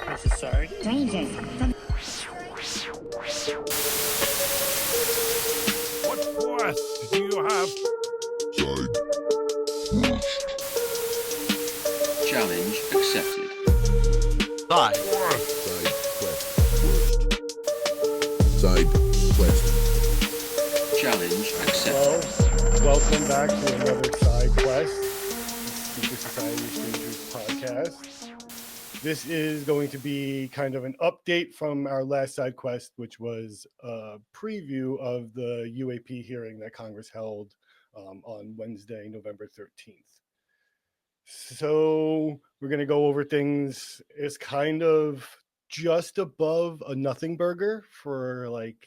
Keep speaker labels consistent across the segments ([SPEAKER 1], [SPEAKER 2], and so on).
[SPEAKER 1] Necessary.
[SPEAKER 2] Danger.
[SPEAKER 3] What quest do you have?
[SPEAKER 4] Challenge accepted.
[SPEAKER 3] Side.
[SPEAKER 5] Side quest.
[SPEAKER 4] Challenge accepted.
[SPEAKER 1] Welcome back to another side quest, Secret Society Strangers podcast. This is going to be kind of an update from our last side quest, which was a preview of the UAP hearing that Congress held on Wednesday, November 13th. So we're going to go over things. It's kind of just above a nothing burger for like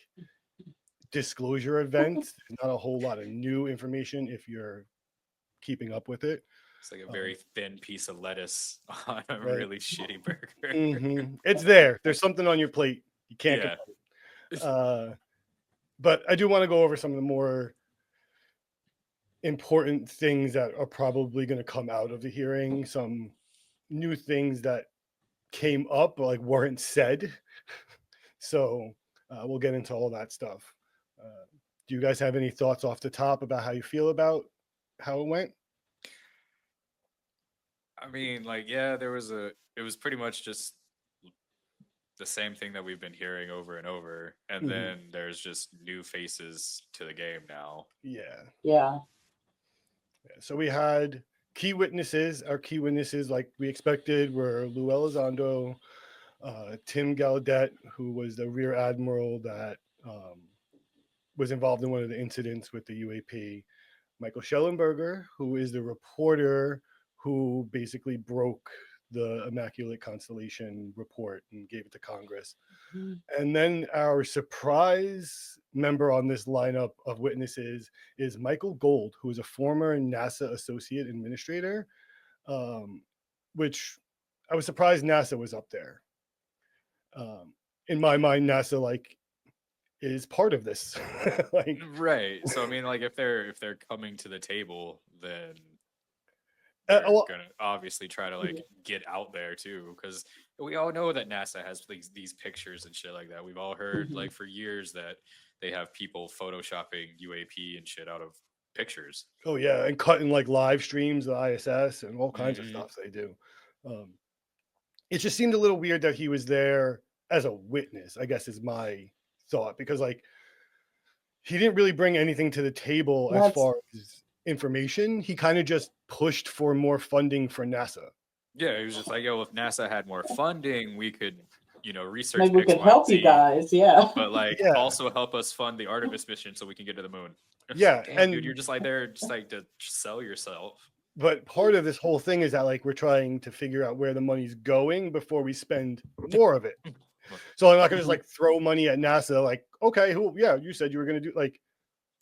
[SPEAKER 1] disclosure events. Not a whole lot of new information if you're keeping up with it.
[SPEAKER 6] It's like a very thin piece of lettuce on a
[SPEAKER 1] Right.
[SPEAKER 6] really shitty burger.
[SPEAKER 1] It's there. There's something on your plate. You can't.
[SPEAKER 6] Yeah.
[SPEAKER 1] But I do want to go over some of the more important things that are probably going to come out of the hearing. Some new things that came up but like weren't said. So we'll get into all that stuff. Do you guys have any thoughts off the top about how you feel about how it went?
[SPEAKER 6] I mean, like, yeah, it was pretty much just the same thing that we've been hearing over and over. And then there's just new faces to the game now.
[SPEAKER 1] Yeah. So we had key witnesses. Our key witnesses, like we expected, were Lou Elizondo, Tim Gallaudet, who was the rear admiral that was involved in one of the incidents with the UAP, Michael Schellenberger, who is the reporter who basically broke the Immaculate Constellation report and gave it to Congress. And then our surprise member on this lineup of witnesses is Michael Gold, who is a former NASA associate administrator, which I was surprised NASA was up there. In my mind, NASA is part of this.
[SPEAKER 6] Right. So I mean, like, if they're coming to the table, then they're gonna obviously try to get out there too, because we all know that NASA has these pictures and shit like that. We've all heard for years that they have people photoshopping UAP and shit out of pictures.
[SPEAKER 1] Oh yeah, and cutting live streams of ISS and all kinds of stuff they do. It just seemed a little weird that he was there as a witness, I guess is my thought, because he didn't really bring anything to the table as far as information. He kind of just pushed for more funding for NASA.
[SPEAKER 6] Yeah, he was just like, yo, if NASA had more funding, we could, research.
[SPEAKER 7] Maybe we could help you guys, yeah.
[SPEAKER 6] But also help us fund the Artemis mission so we can get to the moon.
[SPEAKER 1] Yeah,
[SPEAKER 6] damn,
[SPEAKER 1] and
[SPEAKER 6] dude, you're just there, to sell yourself.
[SPEAKER 1] But part of this whole thing is that we're trying to figure out where the money's going before we spend more of it. So I'm not gonna just throw money at NASA. Okay, you said you were gonna do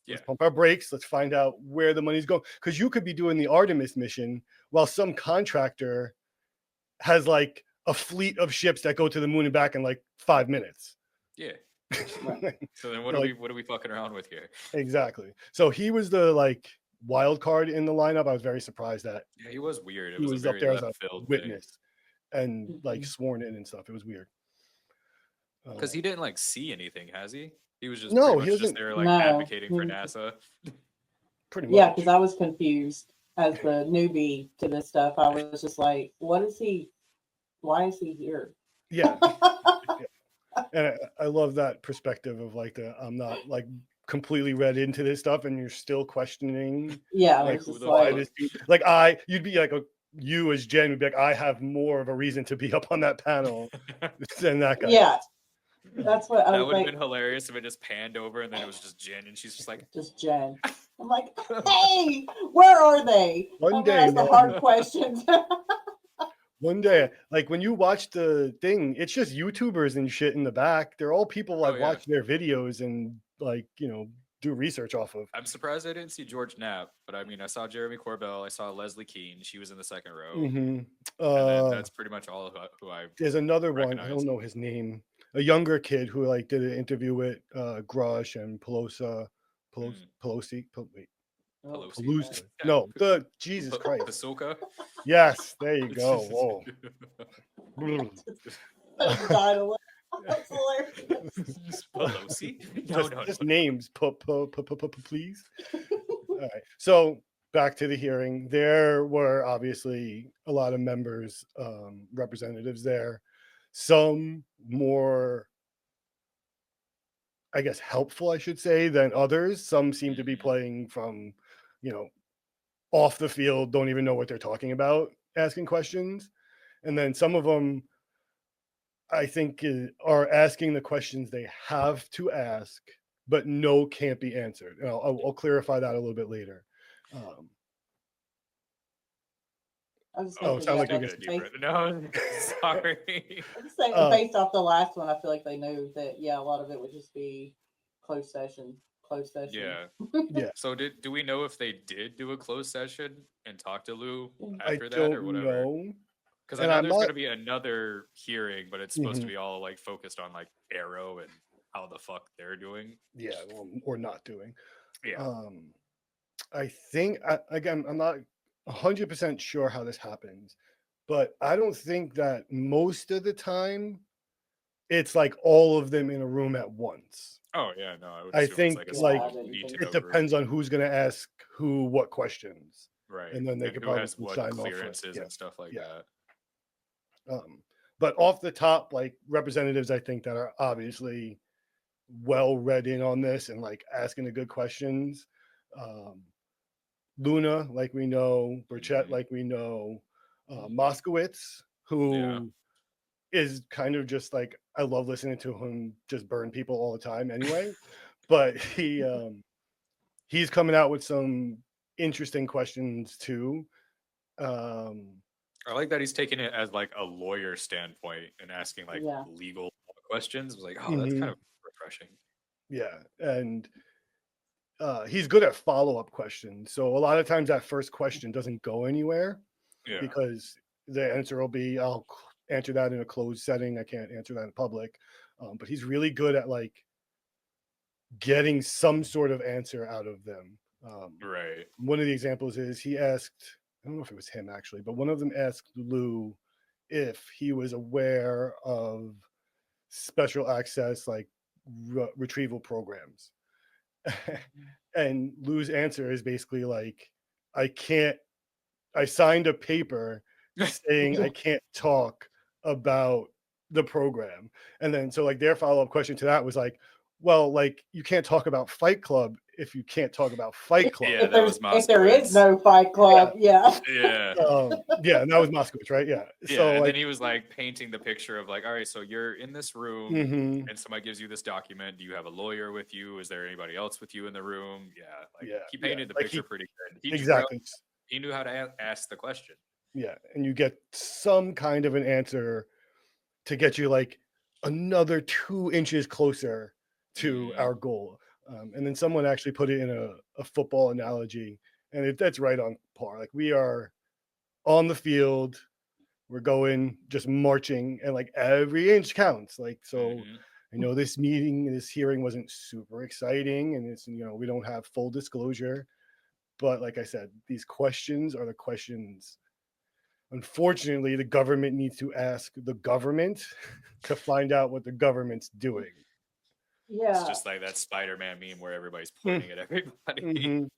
[SPEAKER 1] let's pump our brakes. Let's find out where the money's going, because you could be doing the Artemis mission while some contractor has a fleet of ships that go to the moon and back in 5 minutes.
[SPEAKER 6] Yeah. So then what are we fucking around with here?
[SPEAKER 1] Exactly. So he was the wild card in the lineup. I was very surprised that.
[SPEAKER 6] Yeah, he was weird.
[SPEAKER 1] He was up there as a witness and sworn in and stuff. It was weird.
[SPEAKER 6] Because he didn't see anything, has he? He was just just there advocating for NASA.
[SPEAKER 1] Pretty much.
[SPEAKER 7] Yeah, because I was confused as the newbie to this stuff. I was just like, what is he? Why is he here?
[SPEAKER 1] Yeah. And I love that perspective of I'm not completely read into this stuff and you're still questioning.
[SPEAKER 7] Yeah.
[SPEAKER 1] You'd be you as Jen would be I have more of a reason to be up on that panel than that guy.
[SPEAKER 7] Yeah. That's what I
[SPEAKER 6] that
[SPEAKER 7] was
[SPEAKER 6] would have been hilarious if it just panned over and then it was just Jen and she's just
[SPEAKER 7] Jen. I'm like, hey, where are they?
[SPEAKER 1] One day,
[SPEAKER 7] ask the hard questions.
[SPEAKER 1] One day, when you watch the thing, it's just YouTubers and shit in the back. They're all people watch their videos and do research off of.
[SPEAKER 6] I'm surprised I didn't see George Knapp, but I mean, I saw Jeremy Corbell, I saw Leslie Keane. She was in the second row.
[SPEAKER 1] And
[SPEAKER 6] then that's pretty much all who I.
[SPEAKER 1] There's another one. I don't know his name. A younger kid who did an interview with Grush and Pelosi. No, the Jesus Christ.
[SPEAKER 6] Pasulka?
[SPEAKER 1] Yes, there you go. Whoa.
[SPEAKER 7] Died away. That's hilarious.
[SPEAKER 6] Pelosi?
[SPEAKER 1] Just names, please. All right. So back to the hearing. There were obviously a lot of members, representatives there. Some more, I guess, helpful, I should say, than others. Some seem to be playing from, off the field, don't even know what they're talking about, asking questions. And then some of them, I think, are asking the questions they have to ask, but no can't be answered. And I'll clarify that a little bit later.
[SPEAKER 7] I was
[SPEAKER 1] Oh,
[SPEAKER 7] thinking,
[SPEAKER 1] sound
[SPEAKER 7] yeah,
[SPEAKER 1] like you're
[SPEAKER 7] that's
[SPEAKER 1] getting
[SPEAKER 7] based,
[SPEAKER 6] No, sorry.
[SPEAKER 7] I'm just saying, based off the last one, I feel like they knew that, yeah, a lot of it would just be closed session.
[SPEAKER 6] Yeah.
[SPEAKER 1] Yeah.
[SPEAKER 6] So do we know if they did do a closed session and talk to Lou
[SPEAKER 1] I
[SPEAKER 6] after that or
[SPEAKER 1] don't
[SPEAKER 6] whatever?
[SPEAKER 1] know.
[SPEAKER 6] Because I
[SPEAKER 1] And
[SPEAKER 6] know
[SPEAKER 1] I'm
[SPEAKER 6] there's
[SPEAKER 1] not-
[SPEAKER 6] going to be another hearing, but it's supposed to
[SPEAKER 1] Mhm.
[SPEAKER 6] be all like focused on like Arrow and how the fuck they're doing.
[SPEAKER 1] Yeah, or not doing.
[SPEAKER 6] Yeah.
[SPEAKER 1] I think, again, I'm not 100% sure how this happens, but I don't think that most of the time it's like all of them in a room at once.
[SPEAKER 6] Oh yeah, no, I would
[SPEAKER 1] I
[SPEAKER 6] assume
[SPEAKER 1] think,
[SPEAKER 6] it's
[SPEAKER 7] like,
[SPEAKER 6] like a small
[SPEAKER 7] it
[SPEAKER 6] need to
[SPEAKER 1] it
[SPEAKER 6] know group.
[SPEAKER 1] depends on who's going to ask who what questions.
[SPEAKER 6] Right.
[SPEAKER 1] And then they
[SPEAKER 6] and
[SPEAKER 1] could
[SPEAKER 6] who has
[SPEAKER 1] probably
[SPEAKER 6] what
[SPEAKER 1] sign off for it.
[SPEAKER 6] clearances
[SPEAKER 1] Yeah.
[SPEAKER 6] and stuff like
[SPEAKER 1] Yeah.
[SPEAKER 6] that.
[SPEAKER 1] But off the top, like representatives, I think that are obviously well read in on this and like asking the good questions. Luna, like we know, Burchett,
[SPEAKER 6] Mhm.
[SPEAKER 1] like we know, Moskowitz, who
[SPEAKER 6] Yeah.
[SPEAKER 1] is kind of just like, I love listening to him just burn people all the time anyway. But he's coming out with some interesting questions too.
[SPEAKER 6] I like that he's taking it as like a lawyer standpoint and asking like
[SPEAKER 7] Yeah.
[SPEAKER 6] legal questions. I was like, oh, that's kind of refreshing.
[SPEAKER 1] Yeah, and he's good at follow-up questions. So a lot of times that first question doesn't go anywhere
[SPEAKER 6] Yeah.
[SPEAKER 1] because the answer will be, I'll answer that in a closed setting. I can't answer that in public. But he's really good at like getting some sort of answer out of them.
[SPEAKER 6] Right.
[SPEAKER 1] One of the examples is he asked, I don't know if it was him actually, but one of them asked Lou if he was aware of special access like retrieval programs. And Lou's answer is basically like, I signed a paper saying I can't talk about the program. And then so like their follow-up question to that was like, well, like you can't talk about Fight Club if you can't talk about Fight Club.
[SPEAKER 6] Yeah, that was
[SPEAKER 7] If there is
[SPEAKER 6] Moskowitz.
[SPEAKER 7] no Fight Club, yeah.
[SPEAKER 6] Yeah.
[SPEAKER 1] Yeah, and that was Moskowitz, right? Yeah.
[SPEAKER 6] Yeah,
[SPEAKER 1] So
[SPEAKER 6] and
[SPEAKER 1] like,
[SPEAKER 6] then he was like painting the picture of like, all right, so you're in this room
[SPEAKER 1] mhm,
[SPEAKER 6] and somebody gives you this document. Do you have a lawyer with you? Is there anybody else with you in the room? Yeah, like
[SPEAKER 1] Yeah,
[SPEAKER 6] he
[SPEAKER 1] yeah,
[SPEAKER 6] painted the
[SPEAKER 1] like
[SPEAKER 6] picture pretty good. He
[SPEAKER 1] exactly.
[SPEAKER 6] he knew how to ask the question.
[SPEAKER 1] Yeah, and you get some kind of an answer to get you like another 2 inches closer to our goal. And then someone actually put it in a football analogy, and that's right on par. Like we are on the field, we're going just marching, and like every inch counts. Like so, I know this hearing wasn't super exciting, and it's we don't have full disclosure, but like I said, these questions are the questions. Unfortunately, the government needs to ask the government to find out what the government's doing.
[SPEAKER 7] Yeah.
[SPEAKER 6] It's just like that Spider-Man meme where everybody's pointing at everybody.
[SPEAKER 1] Mhm.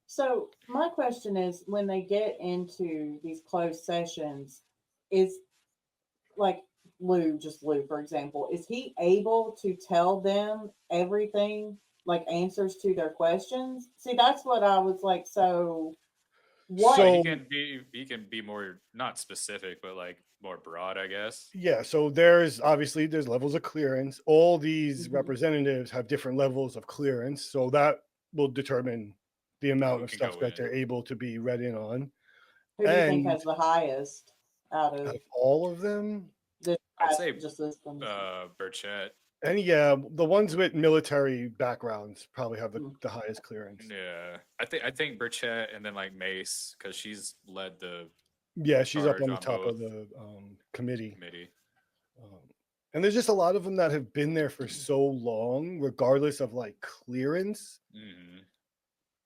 [SPEAKER 7] So my question is, when they get into these closed sessions, is like Lou, for example, is he able to tell them everything, like answers to their questions? See, that's what I was like. So what?
[SPEAKER 6] So
[SPEAKER 1] So
[SPEAKER 6] he can be more not specific, but like more broad, I guess.
[SPEAKER 1] yeah, so there's levels of clearance. All these
[SPEAKER 7] Mhm.
[SPEAKER 1] representatives have different levels of clearance, so that will determine the amount
[SPEAKER 6] Who
[SPEAKER 1] of
[SPEAKER 6] can
[SPEAKER 1] stuff
[SPEAKER 6] go
[SPEAKER 1] that
[SPEAKER 6] in.
[SPEAKER 1] they're able to be read in on.
[SPEAKER 7] Who do you think
[SPEAKER 1] And
[SPEAKER 7] has the highest out
[SPEAKER 1] out
[SPEAKER 7] of
[SPEAKER 1] of all of them,
[SPEAKER 6] I'd say
[SPEAKER 7] just this one?
[SPEAKER 6] Burchett.
[SPEAKER 1] and yeah, the ones with military backgrounds probably have the highest clearance.
[SPEAKER 6] Yeah, I think Burchett and then like Mace because she's led the
[SPEAKER 1] Yeah, she's up
[SPEAKER 6] charge
[SPEAKER 1] on the
[SPEAKER 6] on
[SPEAKER 1] top
[SPEAKER 6] both
[SPEAKER 1] of the committee.
[SPEAKER 6] committee.
[SPEAKER 1] And there's just a lot of them that have been there for so long, regardless of like clearance,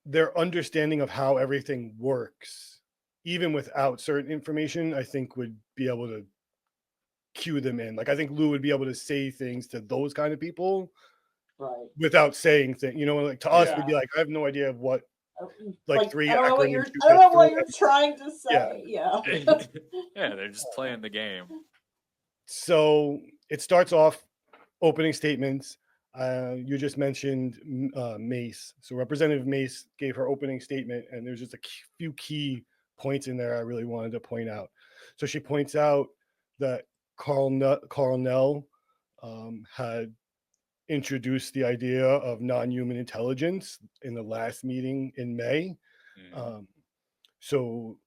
[SPEAKER 1] their understanding of how everything works, even without certain information, I think would be able to cue them in. Like I think Lou would be able to say things to those kind of people
[SPEAKER 7] Right.
[SPEAKER 1] without saying things. You know, like to us, we'd
[SPEAKER 6] Yeah.
[SPEAKER 1] be like, I have no idea of what like three
[SPEAKER 7] I don't know what
[SPEAKER 1] acronyms
[SPEAKER 7] you're.
[SPEAKER 1] you
[SPEAKER 7] I don't
[SPEAKER 1] just
[SPEAKER 7] know what
[SPEAKER 1] threw
[SPEAKER 7] you're
[SPEAKER 1] at-
[SPEAKER 7] trying to say. Yeah.
[SPEAKER 6] Yeah, they're just playing the game.
[SPEAKER 1] So it starts off opening statements. You just mentioned Mace. So Representative Mace gave her opening statement, and there's just a few key points in there I really wanted to point out. So she points out that Carl Nell had introduced the idea of non-human intelligence in the last meeting in May.
[SPEAKER 6] Mhm.
[SPEAKER 1] So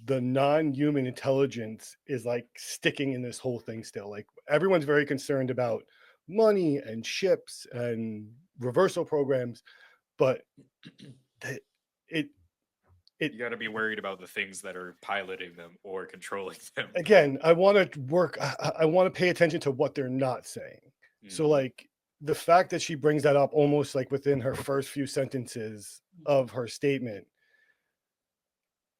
[SPEAKER 1] the non-human intelligence is like sticking in this whole thing still. Like everyone's very concerned about money and ships and reversal programs, but it it
[SPEAKER 6] You got to be worried about the things that are piloting them or controlling them.
[SPEAKER 1] again, I want to work. I want to pay attention to what they're not saying. So
[SPEAKER 6] Mhm.
[SPEAKER 1] like the fact that she brings that up almost like within her first few sentences of her statement,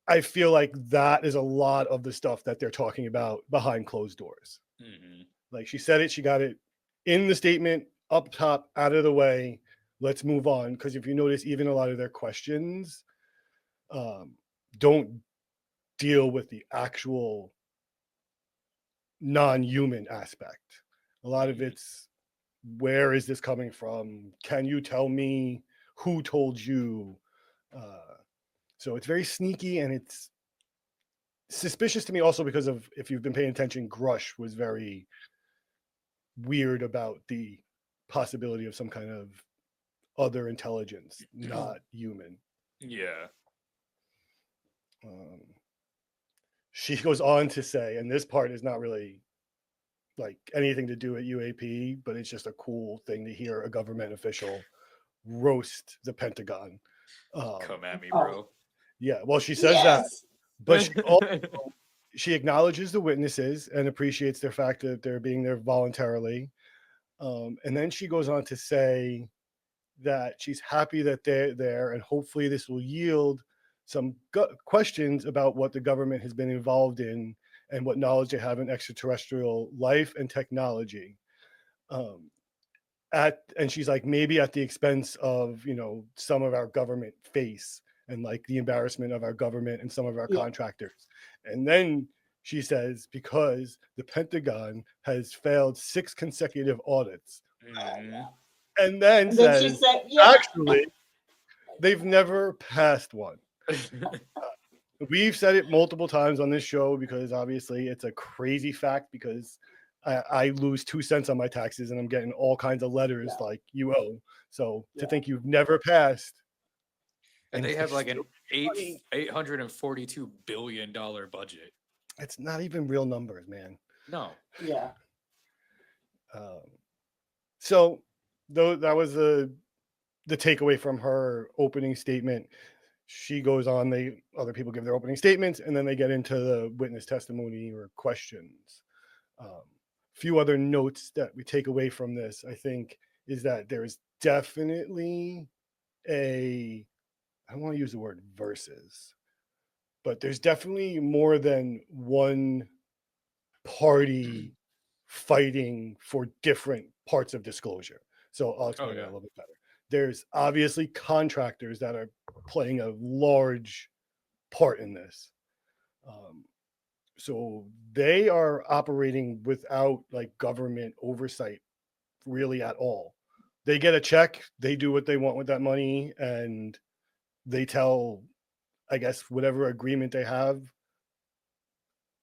[SPEAKER 1] I feel like that is a lot of the stuff that they're talking about behind closed doors.
[SPEAKER 6] Mhm.
[SPEAKER 1] Like she said it, she got it in the statement up top, out of the way. Let's move on. Because if you notice, even a lot of their questions don't deal with the actual non-human aspect. A lot of it's where is this coming from? Can you tell me who told you? So it's very sneaky and it's suspicious to me also because of if you've been paying attention, Grush was very weird about the possibility of some kind of other intelligence, not human.
[SPEAKER 6] Yeah.
[SPEAKER 1] She goes on to say, and this part is not really like anything to do with UAP, but it's just a cool thing to hear a government official roast the Pentagon.
[SPEAKER 6] Come at me,
[SPEAKER 7] Oh.
[SPEAKER 6] bro.
[SPEAKER 1] Yeah, well, she says that,
[SPEAKER 7] Yes.
[SPEAKER 1] but she acknowledges the witnesses and appreciates their fact that they're being there voluntarily. And then she goes on to say that she's happy that they're there and hopefully this will yield some questions about what the government has been involved in and what knowledge they have in extraterrestrial life and technology. And she's like, maybe at the expense of, some of our government face and like the embarrassment of our government and some of our
[SPEAKER 7] Yeah.
[SPEAKER 1] contractors. And then she says, because the Pentagon has failed 6 consecutive audits.
[SPEAKER 6] Mhm.
[SPEAKER 1] And then
[SPEAKER 7] And then she
[SPEAKER 1] says,
[SPEAKER 7] said, "Yeah."
[SPEAKER 1] actually, they've never passed one. We've said it multiple times on this show because obviously it's a crazy fact because I lose 2 cents on my taxes and I'm getting all kinds of letters
[SPEAKER 7] Yeah.
[SPEAKER 1] like you owe. So to
[SPEAKER 7] Yeah.
[SPEAKER 1] think you've never passed.
[SPEAKER 6] And they
[SPEAKER 1] it's
[SPEAKER 6] have like an
[SPEAKER 1] still money,
[SPEAKER 6] $842 billion budget.
[SPEAKER 1] it's not even real numbers, man.
[SPEAKER 6] No.
[SPEAKER 7] Yeah.
[SPEAKER 1] So though that was the takeaway from her opening statement. She goes on, other people give their opening statements, and then they get into the witness testimony or questions. Few other notes that we take away from this, I think, is that there is definitely I don't want to use the word versus, but there's definitely more than one party fighting for different parts of disclosure. So I'll explain that a little bit better. There's obviously contractors that are playing a large part in this. So they are operating without like government oversight really at all. They get a check, they do what they want with that money, and they tell, I guess, whatever agreement they have,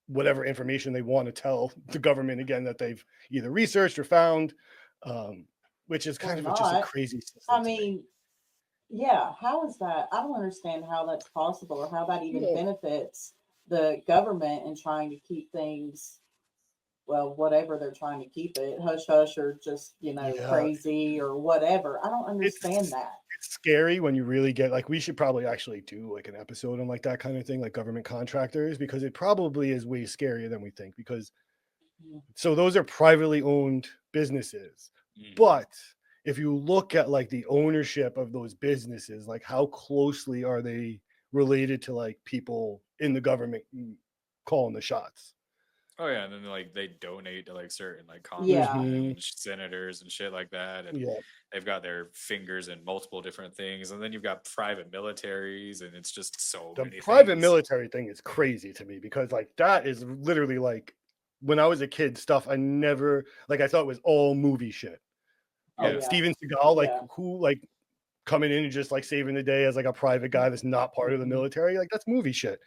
[SPEAKER 1] whatever information they want to tell the government again that they've either researched or found, which is kind
[SPEAKER 7] Or
[SPEAKER 1] of just a
[SPEAKER 7] not.
[SPEAKER 1] crazy system.
[SPEAKER 7] I
[SPEAKER 1] to me.
[SPEAKER 7] mean, yeah. How is that? I don't understand how that's possible or how that even
[SPEAKER 1] Yeah.
[SPEAKER 7] benefits the government in trying to keep things, well, whatever they're trying to keep it, hush hush, or just,
[SPEAKER 1] Yeah.
[SPEAKER 7] crazy or whatever. I don't understand that.
[SPEAKER 1] It's scary when you really get like, we should probably actually do like an episode on like that kind of thing, like government contractors, because it probably is way scarier than we think. Because so those are privately owned businesses, but if you look at like the ownership of those businesses, like how closely are they related to like people in the government calling the shots?
[SPEAKER 6] Oh yeah, and then like they donate to like certain like
[SPEAKER 7] Yeah.
[SPEAKER 6] congressmen, and senators, and shit like that, and
[SPEAKER 1] Yeah.
[SPEAKER 6] they've got their fingers in multiple different things, and then you've got private militaries, and it's just so
[SPEAKER 1] The
[SPEAKER 6] many
[SPEAKER 1] private
[SPEAKER 6] things.
[SPEAKER 1] military thing is crazy to me because like that is literally like when I was a kid stuff I never like I thought it was all movie shit.
[SPEAKER 7] Oh,
[SPEAKER 6] Yeah.
[SPEAKER 1] Steven Seagal, like
[SPEAKER 7] Yeah.
[SPEAKER 1] who like coming in and just like saving the day as like a private guy that's not part of the military, like that's movie shit.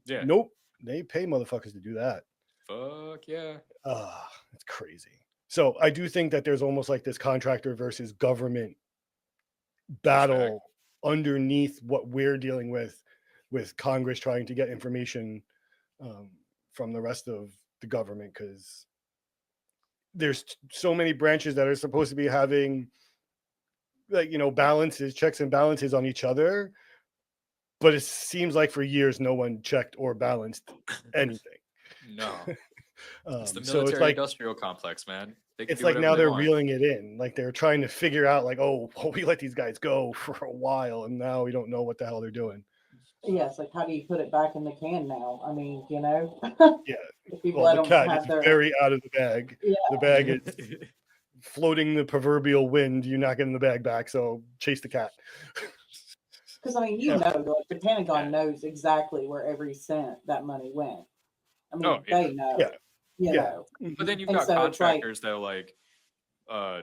[SPEAKER 6] Yeah.
[SPEAKER 1] Nope, they pay motherfuckers to do that.
[SPEAKER 6] Fuck yeah.
[SPEAKER 1] It's crazy. So I do think that there's almost like this contractor versus government battle underneath what we're dealing with Congress trying to get information from the rest of the government because there's so many branches that are supposed to be having like balances, checks and balances on each other, but it seems like for years no one checked or balanced anything.
[SPEAKER 6] No. It's the
[SPEAKER 1] So it's
[SPEAKER 6] military
[SPEAKER 1] like
[SPEAKER 6] industrial complex, man. They can
[SPEAKER 1] it's
[SPEAKER 6] do
[SPEAKER 1] like
[SPEAKER 6] whatever
[SPEAKER 1] now
[SPEAKER 6] they
[SPEAKER 1] they're
[SPEAKER 6] want.
[SPEAKER 1] reeling it in, like they're trying to figure out like, oh, well, we let these guys go for a while and now we don't know what the hell they're doing.
[SPEAKER 7] Yes, like how do you put it back in the can now? I mean,
[SPEAKER 1] Yeah.
[SPEAKER 7] if you
[SPEAKER 1] Well,
[SPEAKER 7] let
[SPEAKER 1] the
[SPEAKER 7] them
[SPEAKER 1] cat
[SPEAKER 7] have
[SPEAKER 1] is
[SPEAKER 7] their
[SPEAKER 1] very out of the bag.
[SPEAKER 7] Yeah.
[SPEAKER 1] The bag is floating the proverbial wind. You're not getting the bag back, so chase the cat.
[SPEAKER 7] Because I mean, like, the Pentagon knows exactly where every cent that money went. I mean, they know.
[SPEAKER 1] Yeah.
[SPEAKER 7] You know.
[SPEAKER 6] But then you've
[SPEAKER 7] And
[SPEAKER 6] got
[SPEAKER 7] so it's like-
[SPEAKER 6] contractors that'll like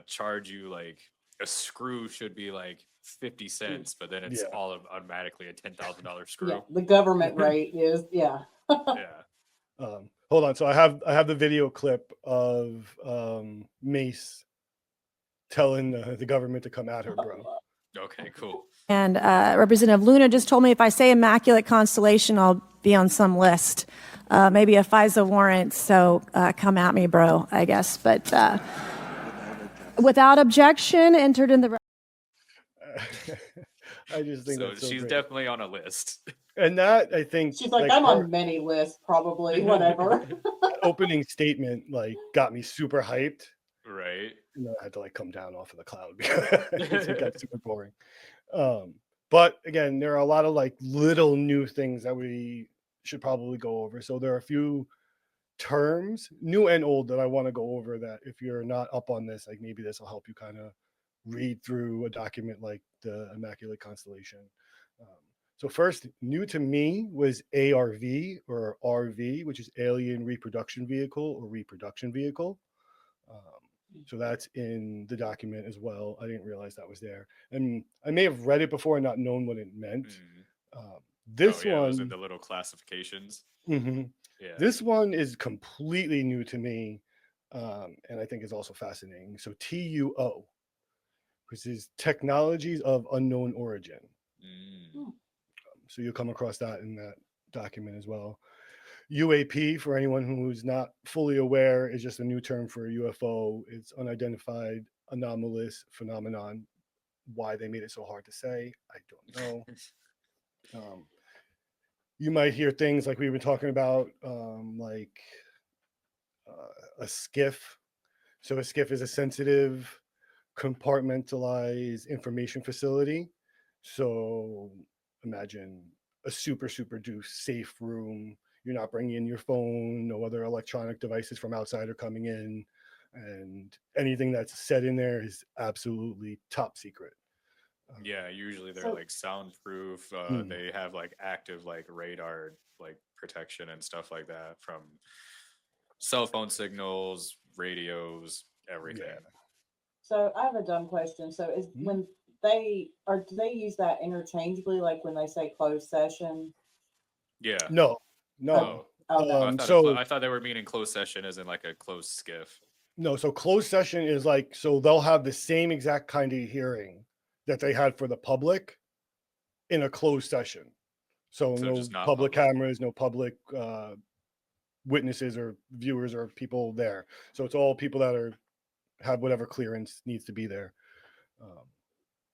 [SPEAKER 6] charge you like a screw should be like 50 cents, but then it's all automatically a $10,000 screw.
[SPEAKER 7] Yeah, the government rate is
[SPEAKER 6] Yeah.
[SPEAKER 1] Hold on. So I have the video clip of Mace telling the government to come at her, bro.
[SPEAKER 6] Okay, cool.
[SPEAKER 2] And Representative Luna just told me if I say Immaculate Constellation, I'll be on some list, maybe a FISA warrant. So come at me, bro, I guess. But without objection, entered in the.
[SPEAKER 1] I just think
[SPEAKER 6] so
[SPEAKER 1] that's so
[SPEAKER 6] she's
[SPEAKER 1] great.
[SPEAKER 6] Definitely on a list.
[SPEAKER 1] And that I think
[SPEAKER 7] she's like I'm on many lists, probably whatever.
[SPEAKER 1] Opening statement like got me super hyped.
[SPEAKER 6] Right.
[SPEAKER 1] And then I had to like come down off of the cloud because it got super boring. But again, there are a lot of like little new things that we should probably go over. So there are a few terms, new and old, that I want to go over that if you're not up on this, like maybe this will help you kind of read through a document like the Immaculate Constellation. So first, new to me was ARV or RV, which is Alien Reproduction Vehicle or Reproduction Vehicle. So that's in the document as well. I didn't realize that was there. And I may have read it before and not known what it meant. This one
[SPEAKER 6] was in the little classifications.
[SPEAKER 1] Mm-hmm.
[SPEAKER 6] Yeah.
[SPEAKER 1] This one is completely new to me. And I think is also fascinating. So TUO, which is Technologies of Unknown Origin. So you'll come across that in that document as well. UAP, for anyone who's not fully aware, is just a new term for a UFO. It's unidentified anomalous phenomenon. Why they made it so hard to say, I don't know. You might hear things like we were talking about, like a SCIF. So a SCIF is a sensitive, compartmentalized information facility. So imagine a super duper safe room. You're not bringing in your phone, no other electronic devices from outside are coming in, and anything that's said in there is absolutely top secret.
[SPEAKER 6] Yeah, usually they're like soundproof. They have like active like radar like protection and stuff like that from cell phone signals, radios, everything.
[SPEAKER 1] Yeah.
[SPEAKER 7] So I have a dumb question. So is when do they use that interchangeably, like when they say closed session?
[SPEAKER 6] Yeah.
[SPEAKER 1] No.
[SPEAKER 7] No.
[SPEAKER 6] I thought they were meaning closed session as in like a closed SCIF.
[SPEAKER 1] No, so closed session is like, so they'll have the same exact kind of hearing that they had for the public in a closed session. So no public cameras, no public witnesses or viewers or people there. So it's all people that have whatever clearance needs to be there.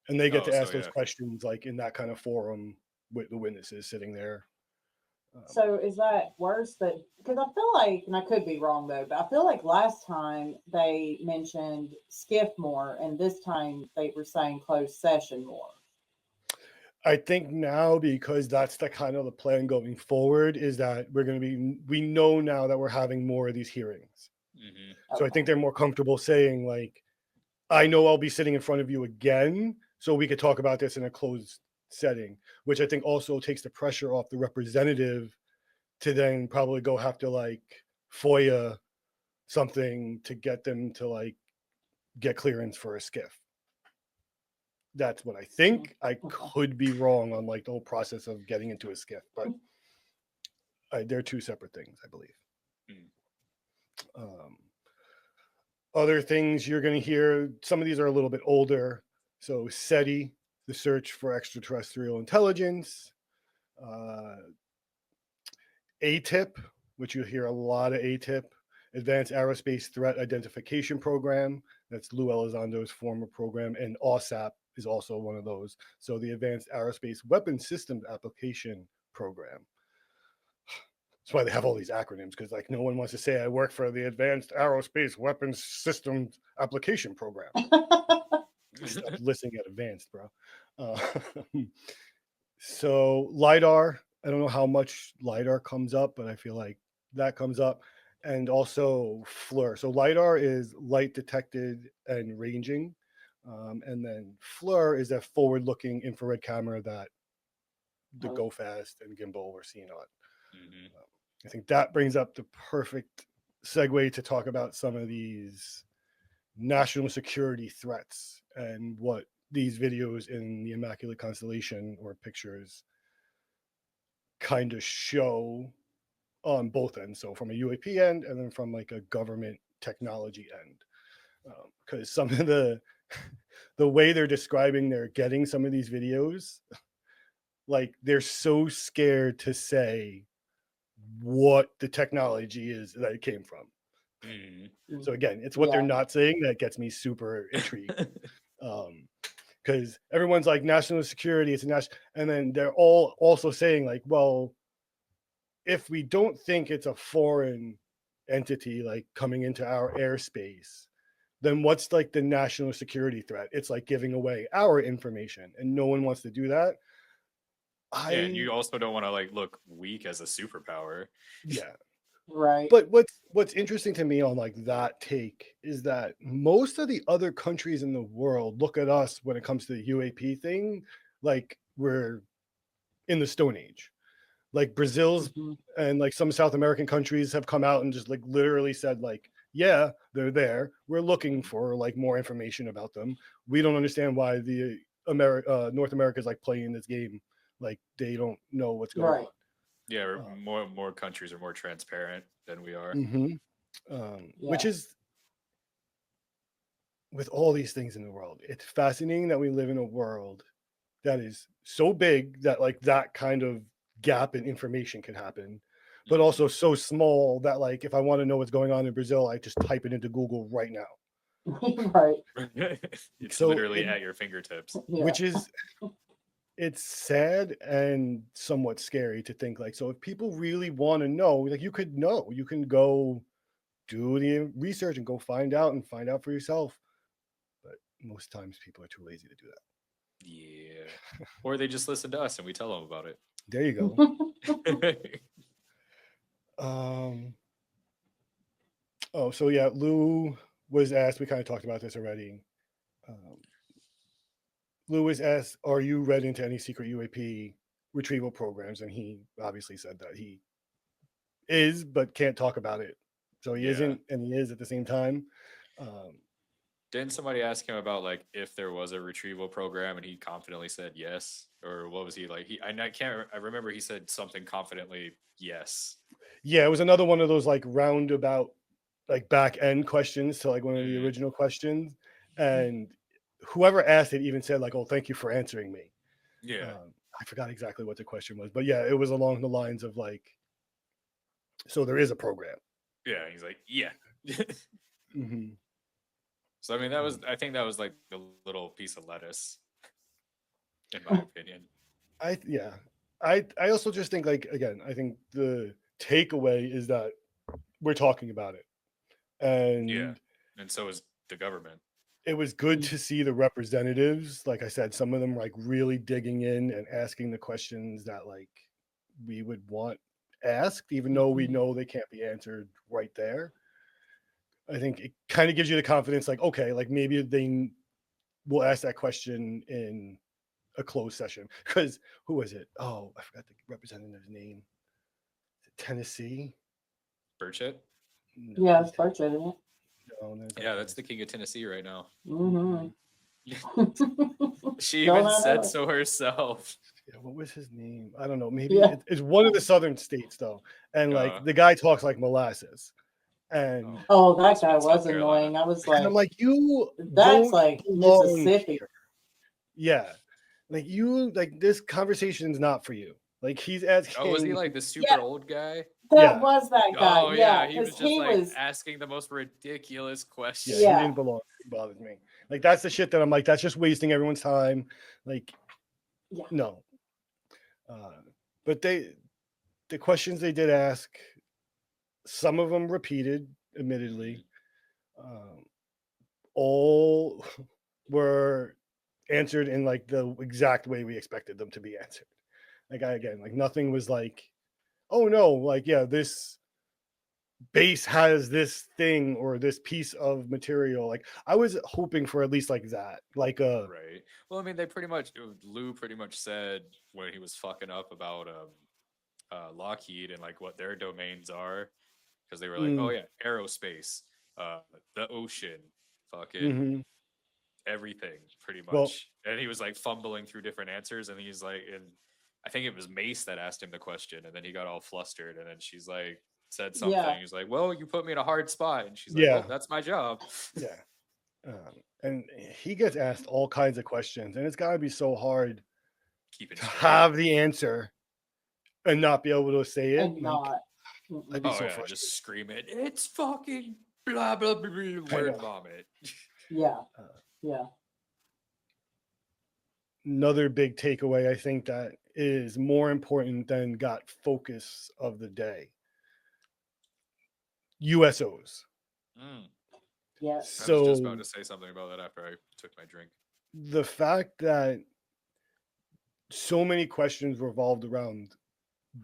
[SPEAKER 1] And they get to ask those questions like in that kind of forum with the witnesses sitting there.
[SPEAKER 7] So is that worse? Because I feel like, and I could be wrong though, but I feel like last time they mentioned SCIF more, and this time they were saying closed session more.
[SPEAKER 1] I think now, because that's the kind of the plan going forward, is that we know now that we're having more of these hearings.
[SPEAKER 6] Hmm.
[SPEAKER 1] So I think they're more comfortable saying, like, I know I'll be sitting in front of you again, so we could talk about this in a closed setting, which I think also takes the pressure off the representative to then probably go have to like FOIA something to get them to like get clearance for a skiff. That's what I think. I could be wrong on like the whole process of getting into a skiff, but they're two separate things, I believe. Other things you're going to hear, some of these are a little bit older. So SETI, the search for extraterrestrial intelligence. ATIP, which you hear a lot of ATIP, Advanced Aerospace Threat Identification Program. That's Lou Elizondo's former program, and OSAP is also one of those. So the Advanced Aerospace Weapons Systems Application Program. That's why they have all these acronyms, because like no one wants to say I work for the Advanced Aerospace Weapons Systems Application Program. Stop listening at advanced, bro. So LiDAR, I don't know how much LiDAR comes up, but I feel like that comes up. And also FLIR. So LiDAR is light detected and ranging. And then FLIR is that forward-looking infrared camera that the Go Fast and Gimbal were seen on. I think that brings up the perfect segue to talk about some of these national security threats and what these videos in the Immaculate Constellation or pictures kind of show on both ends. So from a UAP end and then from like a government technology end. Because some of the way they're describing they're getting some of these videos, like they're so scared to say what the technology is that it came from. So again, it's what they're not saying that gets me super intrigued. Because everyone's like national security, it's a national, and then they're all also saying like, well, if we don't think it's a foreign entity like coming into our airspace, then what's like the national security threat? It's like giving away our information, and no one wants to do that.
[SPEAKER 6] Yeah, and you also don't want to like look weak as a superpower.
[SPEAKER 1] Yeah.
[SPEAKER 7] Right.
[SPEAKER 1] But what's interesting to me on like that take is that most of the other countries in the world look at us when it comes to the UAP thing like we're in the Stone Age. Like Brazil's and like some South American countries have come out and just like literally said like, yeah, they're there. We're looking for like more information about them. We don't understand why the North America is like playing this game. Like they don't know what's going on.
[SPEAKER 6] Yeah, more countries are more transparent than we are.
[SPEAKER 1] Which is with all these things in the world. It's fascinating that we live in a world that is so big that like that kind of gap in information can happen, but also so small that like if I want to know what's going on in Brazil, I just type it into Google right now.
[SPEAKER 7] Right.
[SPEAKER 6] It's
[SPEAKER 1] So
[SPEAKER 6] literally at your fingertips.
[SPEAKER 1] Which is it's sad and somewhat scary to think like, so if people really want to know, like you can go do the research and go find out for yourself. But most times people are too lazy to do that.
[SPEAKER 6] Yeah. Or they just listen to us and we tell them about it.
[SPEAKER 1] There you go. Oh, so yeah, Lou was asked, we kind of talked about this already. Lou was asked, are you read into any secret UAP retrieval programs? And he obviously said that he is, but can't talk about it. So he isn't, and he is at the same time.
[SPEAKER 6] Didn't somebody ask him about like if there was a retrieval program and he confidently said yes? Or what was he like? I remember he said something confidently yes.
[SPEAKER 1] Yeah, it was another one of those like roundabout, like back end questions to like one of the original questions. And whoever asked it even said like, oh, thank you for answering me.
[SPEAKER 6] Yeah.
[SPEAKER 1] I forgot exactly what the question was, but yeah, it was along the lines of like, so there is a program.
[SPEAKER 6] Yeah, he's like, yeah. So I mean, I think that was like the little piece of lettuce, in my opinion.
[SPEAKER 1] I also just think like, again, I think the takeaway is that we're talking about it. And
[SPEAKER 6] and so is the government.
[SPEAKER 1] it was good to see the representatives. Like I said, some of them like really digging in and asking the questions that like we would want asked, even though we know they can't be answered right there. I think it kind of gives you the confidence, like, okay, like maybe they will ask that question in a closed session. Because who was it? Oh, I forgot the representative's name. Tennessee?
[SPEAKER 6] Burchett?
[SPEAKER 1] No,
[SPEAKER 7] Yeah, it's Birch, isn't it?
[SPEAKER 1] no, there's
[SPEAKER 6] Yeah,
[SPEAKER 1] not
[SPEAKER 6] that's the
[SPEAKER 1] Tennessee.
[SPEAKER 6] king of Tennessee right now.
[SPEAKER 7] Mm-hmm.
[SPEAKER 6] She
[SPEAKER 7] Don't
[SPEAKER 6] even
[SPEAKER 7] I
[SPEAKER 6] said
[SPEAKER 7] know?
[SPEAKER 6] so herself.
[SPEAKER 1] Yeah, what was his name? I don't know. Maybe
[SPEAKER 7] Yeah.
[SPEAKER 1] it's one of the southern states though, and like the guy talks like molasses, and
[SPEAKER 7] Oh, that
[SPEAKER 6] Must
[SPEAKER 7] guy
[SPEAKER 6] be South
[SPEAKER 7] was
[SPEAKER 6] Carolina.
[SPEAKER 7] annoying. I was
[SPEAKER 1] and I'm
[SPEAKER 7] like,
[SPEAKER 1] like, you
[SPEAKER 7] that's
[SPEAKER 1] don't
[SPEAKER 7] like
[SPEAKER 1] belong
[SPEAKER 7] Mississippi.
[SPEAKER 1] here. Yeah, like you, like this conversation's not for you. Like he's asking.
[SPEAKER 6] Oh, was he like the super old guy?
[SPEAKER 7] That
[SPEAKER 1] Yeah.
[SPEAKER 7] was that guy.
[SPEAKER 6] Oh
[SPEAKER 7] yeah,
[SPEAKER 6] he was
[SPEAKER 7] because
[SPEAKER 6] just
[SPEAKER 7] he
[SPEAKER 6] like
[SPEAKER 7] was.
[SPEAKER 6] asking the most ridiculous
[SPEAKER 1] Yeah,
[SPEAKER 6] questions.
[SPEAKER 1] he
[SPEAKER 7] Yeah.
[SPEAKER 1] didn't belong. It bothers me. Like that's the shit that I'm like, that's just wasting everyone's time. Like,
[SPEAKER 7] Yeah.
[SPEAKER 1] no. But the questions they did ask, some of them repeated, admittedly. All were answered in like the exact way we expected them to be answered. Like again, like nothing was like, oh no, like yeah, this base has this thing or this piece of material. Like I was hoping for at least like that, like
[SPEAKER 6] Right. Well, I mean, Lou pretty much said when he was fucking up about Lockheed and like what their domains are, because they were like, oh yeah, aerospace, the ocean, fucking
[SPEAKER 1] mhm.
[SPEAKER 6] everything, pretty
[SPEAKER 1] Well,
[SPEAKER 6] much. And he was like fumbling through different answers, and he's like, and I think it was Mace that asked him the question, and then he got all flustered, and then she's like, said something.
[SPEAKER 7] Yeah.
[SPEAKER 6] He's like, well, you put me in a hard spot, and she's like,
[SPEAKER 1] yeah,
[SPEAKER 6] well, that's my job.
[SPEAKER 1] yeah. And he gets asked all kinds of questions, and it's got to be so hard
[SPEAKER 6] Keeping
[SPEAKER 1] to
[SPEAKER 6] straight.
[SPEAKER 1] have the answer and not be able to say it.
[SPEAKER 7] And
[SPEAKER 1] Like,
[SPEAKER 7] not.
[SPEAKER 1] I'd be
[SPEAKER 6] Oh
[SPEAKER 1] so
[SPEAKER 6] yeah,
[SPEAKER 1] frustrated.
[SPEAKER 6] just scream it. It's fucking blah blah blah, blah word
[SPEAKER 1] know.
[SPEAKER 6] vomit.
[SPEAKER 7] Yeah. Yeah.
[SPEAKER 1] Another big takeaway, I think, that is more important than got focus of the day. USOs.
[SPEAKER 7] Yes.
[SPEAKER 6] I was just
[SPEAKER 1] So
[SPEAKER 6] about to say something about that after I took my drink.
[SPEAKER 1] the fact that so many questions revolved around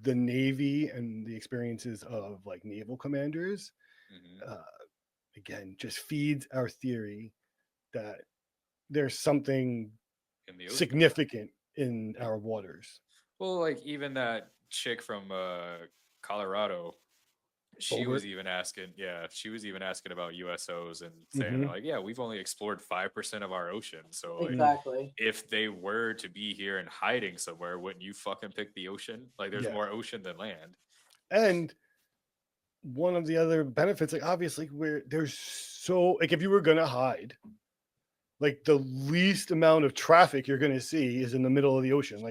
[SPEAKER 1] the Navy and the experiences of like naval commanders, again, just feeds our theory that there's something
[SPEAKER 6] In the ocean.
[SPEAKER 1] significant in our waters.
[SPEAKER 6] Well, like even that chick from Colorado, she was even asking, about USOs and saying
[SPEAKER 1] Mhm.
[SPEAKER 6] like, yeah, we've only explored 5% of our ocean. So like,
[SPEAKER 7] Exactly.
[SPEAKER 6] if they were to be here and hiding somewhere, wouldn't you fucking pick the ocean? Like there's
[SPEAKER 1] Yeah.
[SPEAKER 6] more ocean than land.
[SPEAKER 1] And one of the other benefits, like obviously, where there's so like if you were gonna hide, like the least amount of traffic you're gonna see is in the middle of the ocean,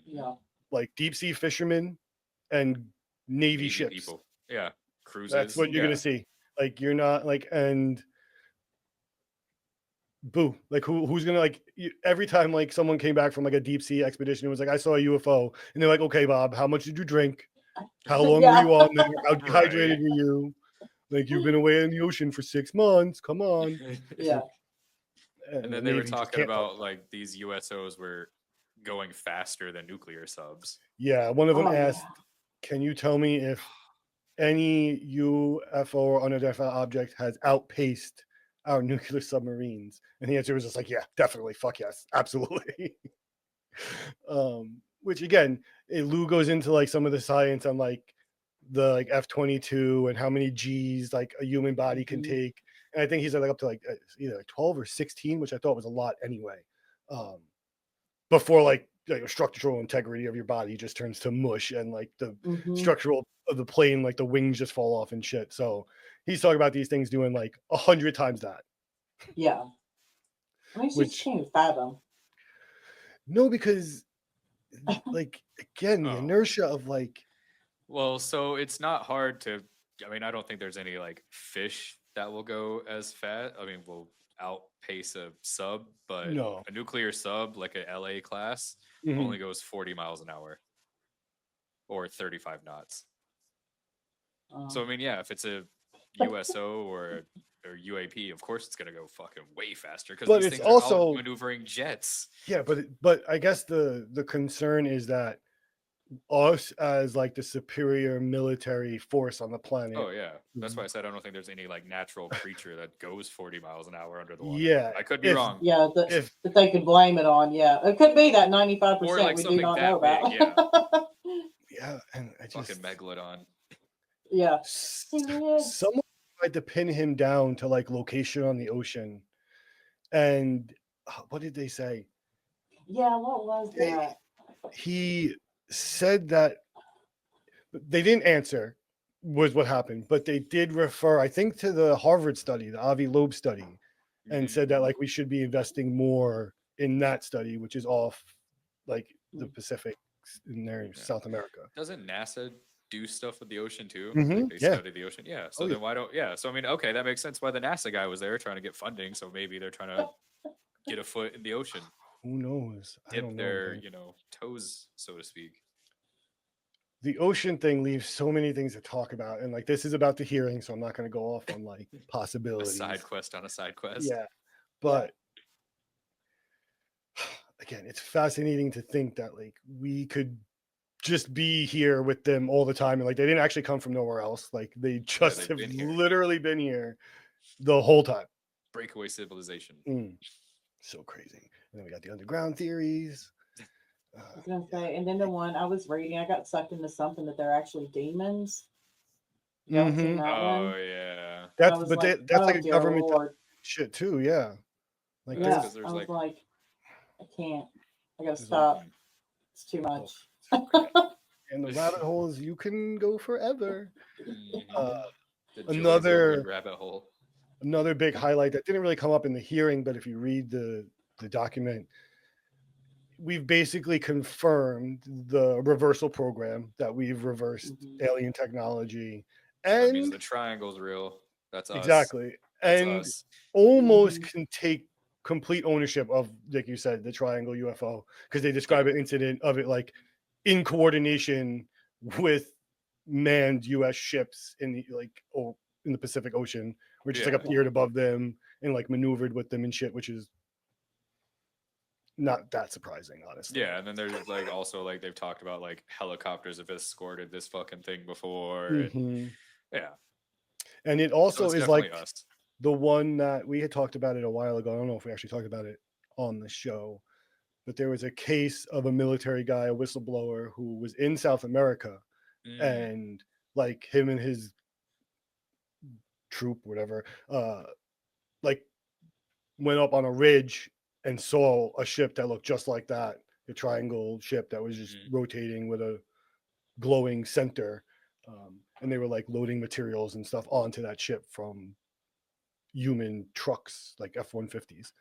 [SPEAKER 7] Yeah.
[SPEAKER 1] like deep sea fishermen and Navy ships.
[SPEAKER 6] People. Yeah. Cruises.
[SPEAKER 1] That's what you're
[SPEAKER 6] yeah.
[SPEAKER 1] gonna see. Like you're not like and boo. Like who's gonna like every time like someone came back from like a deep sea expedition, it was like I saw a UFO, and they're like, okay, Bob, how much did you drink? How long
[SPEAKER 7] Yeah.
[SPEAKER 1] were you on there? How dehydrated
[SPEAKER 6] Right.
[SPEAKER 1] were you? Like you've been away in the ocean for 6 months. Come on.
[SPEAKER 7] Yeah.
[SPEAKER 6] And then they were talking about like these USOs were going faster than nuclear subs.
[SPEAKER 1] Yeah, one of them
[SPEAKER 7] Oh,
[SPEAKER 1] asked,
[SPEAKER 7] yeah.
[SPEAKER 1] "Can you tell me if any UFO or unidentified object has outpaced our nuclear submarines?" And the answer was just like, "Yeah, definitely. Fuck yes, absolutely." Which again, Lou goes into like some of the science on like the like F-22 and how many G's like a human body can take. And I think he's like up to like either like 12 or 16, which I thought was a lot anyway. Before like structural integrity of your body just turns to mush and like the structural of the plane, like the wings just fall off and shit. So he's talking about these things doing like 100 times that.
[SPEAKER 7] Yeah. I mean, she
[SPEAKER 1] Which-
[SPEAKER 7] can't fathom.
[SPEAKER 1] No, because like again, the inertia of like.
[SPEAKER 6] Well, so it's not hard to. I mean, I don't think there's any like fish that will go as fast. I mean, will outpace a sub, but
[SPEAKER 1] No.
[SPEAKER 6] a nuclear sub like a LA class only goes 40 miles an hour or 35 knots. So I mean, yeah, if it's a USO or UAP, of course it's gonna go fucking way faster because
[SPEAKER 1] But
[SPEAKER 6] these
[SPEAKER 1] it's
[SPEAKER 6] things are
[SPEAKER 1] also-
[SPEAKER 6] maneuvering jets.
[SPEAKER 1] Yeah, but I guess the concern is that us as like the superior military force on the planet.
[SPEAKER 6] Oh yeah, that's why I said I don't think there's any like natural creature that goes 40 miles an hour under the water.
[SPEAKER 1] Yeah,
[SPEAKER 6] I could be
[SPEAKER 1] if-
[SPEAKER 6] wrong.
[SPEAKER 7] Yeah,
[SPEAKER 1] If
[SPEAKER 7] that they could blame it on. Yeah, it could be that 95%
[SPEAKER 6] Or, like,
[SPEAKER 7] we do
[SPEAKER 6] something
[SPEAKER 7] not
[SPEAKER 6] that
[SPEAKER 7] know about.
[SPEAKER 6] big,
[SPEAKER 1] yeah, and I just
[SPEAKER 6] Fucking megalodon.
[SPEAKER 7] Yeah.
[SPEAKER 1] someone tried to pin him down to like location on the ocean, and what did they say?
[SPEAKER 7] Yeah, what was
[SPEAKER 1] They-
[SPEAKER 7] that?
[SPEAKER 1] He said that they didn't answer was what happened, but they did refer, I think, to the Harvard study, the Avi Loeb study, and
[SPEAKER 6] Mhm.
[SPEAKER 1] said that like we should be investing more in that study, which is off like the Pacific in there in South America.
[SPEAKER 6] Doesn't NASA do stuff with the ocean too?
[SPEAKER 1] Mhm,
[SPEAKER 6] Like they
[SPEAKER 1] yeah.
[SPEAKER 6] study the ocean. Yeah. So
[SPEAKER 1] Oh,
[SPEAKER 6] then
[SPEAKER 1] yeah.
[SPEAKER 6] why don't? Yeah. So I mean, okay, that makes sense why the NASA guy was there trying to get funding. So maybe they're trying to get a foot in the ocean,
[SPEAKER 1] Who knows? I
[SPEAKER 6] dip
[SPEAKER 1] don't know.
[SPEAKER 6] their
[SPEAKER 1] man.
[SPEAKER 6] toes, so to speak.
[SPEAKER 1] The ocean thing leaves so many things to talk about, and like this is about the hearing, so I'm not going to go off on like
[SPEAKER 6] A
[SPEAKER 1] possibilities.
[SPEAKER 6] side quest on a side quest.
[SPEAKER 1] Yeah, but again, it's fascinating to think that like we could just be here with them all the time, and like they didn't actually come from nowhere else. Like they just
[SPEAKER 6] they've
[SPEAKER 1] have
[SPEAKER 6] been here.
[SPEAKER 1] literally been here the whole time.
[SPEAKER 6] Breakaway civilization.
[SPEAKER 1] So crazy. And then we got the underground theories.
[SPEAKER 7] I was gonna say, and then the one I was reading, I got sucked into something that they're actually demons. Y'all seen that
[SPEAKER 6] Oh
[SPEAKER 7] one?
[SPEAKER 6] yeah.
[SPEAKER 7] I
[SPEAKER 1] That's
[SPEAKER 7] was
[SPEAKER 1] but
[SPEAKER 7] like,
[SPEAKER 1] that's
[SPEAKER 7] oh,
[SPEAKER 1] like a
[SPEAKER 7] dear
[SPEAKER 1] government
[SPEAKER 7] Lord.
[SPEAKER 1] shit too. Yeah, like
[SPEAKER 6] That's
[SPEAKER 7] Yeah,
[SPEAKER 6] 'cause
[SPEAKER 7] I
[SPEAKER 6] there's,
[SPEAKER 7] was
[SPEAKER 6] like-
[SPEAKER 7] like, I can't. I gotta
[SPEAKER 1] There's
[SPEAKER 7] stop. It's too much.
[SPEAKER 1] and the rabbit holes you can go forever.
[SPEAKER 6] Mhm. The joys of
[SPEAKER 1] another-
[SPEAKER 6] the rabbit hole.
[SPEAKER 1] Another big highlight that didn't really come up in the hearing, but if you read the document, we've basically confirmed the reversal program that we've reversed
[SPEAKER 7] Mhm.
[SPEAKER 1] alien technology,
[SPEAKER 6] That means
[SPEAKER 1] and
[SPEAKER 6] the triangle's real. That's us.
[SPEAKER 1] exactly,
[SPEAKER 6] That's
[SPEAKER 1] and
[SPEAKER 6] us.
[SPEAKER 1] almost
[SPEAKER 7] Mhm.
[SPEAKER 1] can take complete ownership of, like you said, the triangle UFO, because they describe an incident of it like in coordination with manned U.S. ships in the in the Pacific Ocean, which just like
[SPEAKER 6] Yeah.
[SPEAKER 1] appeared above them and like maneuvered with them and shit, which is not that surprising, honestly.
[SPEAKER 6] Yeah, and then there's like also like they've talked about like helicopters have escorted this fucking thing before. And,
[SPEAKER 1] Mhm.
[SPEAKER 6] yeah.
[SPEAKER 1] And it
[SPEAKER 6] So
[SPEAKER 1] also
[SPEAKER 6] it's
[SPEAKER 1] is
[SPEAKER 6] definitely
[SPEAKER 1] like
[SPEAKER 6] us.
[SPEAKER 1] the one that we had talked about it a while ago. I don't know if we actually talked about it on the show, but there was a case of a military guy, a whistleblower, who was in South America,
[SPEAKER 6] Mm,
[SPEAKER 1] and like him and his troop, whatever, like went up on a ridge and saw a ship that looked just like that, the triangle ship that was just rotating with a glowing center, and they were like loading materials and stuff onto that ship from human trucks like F-150s.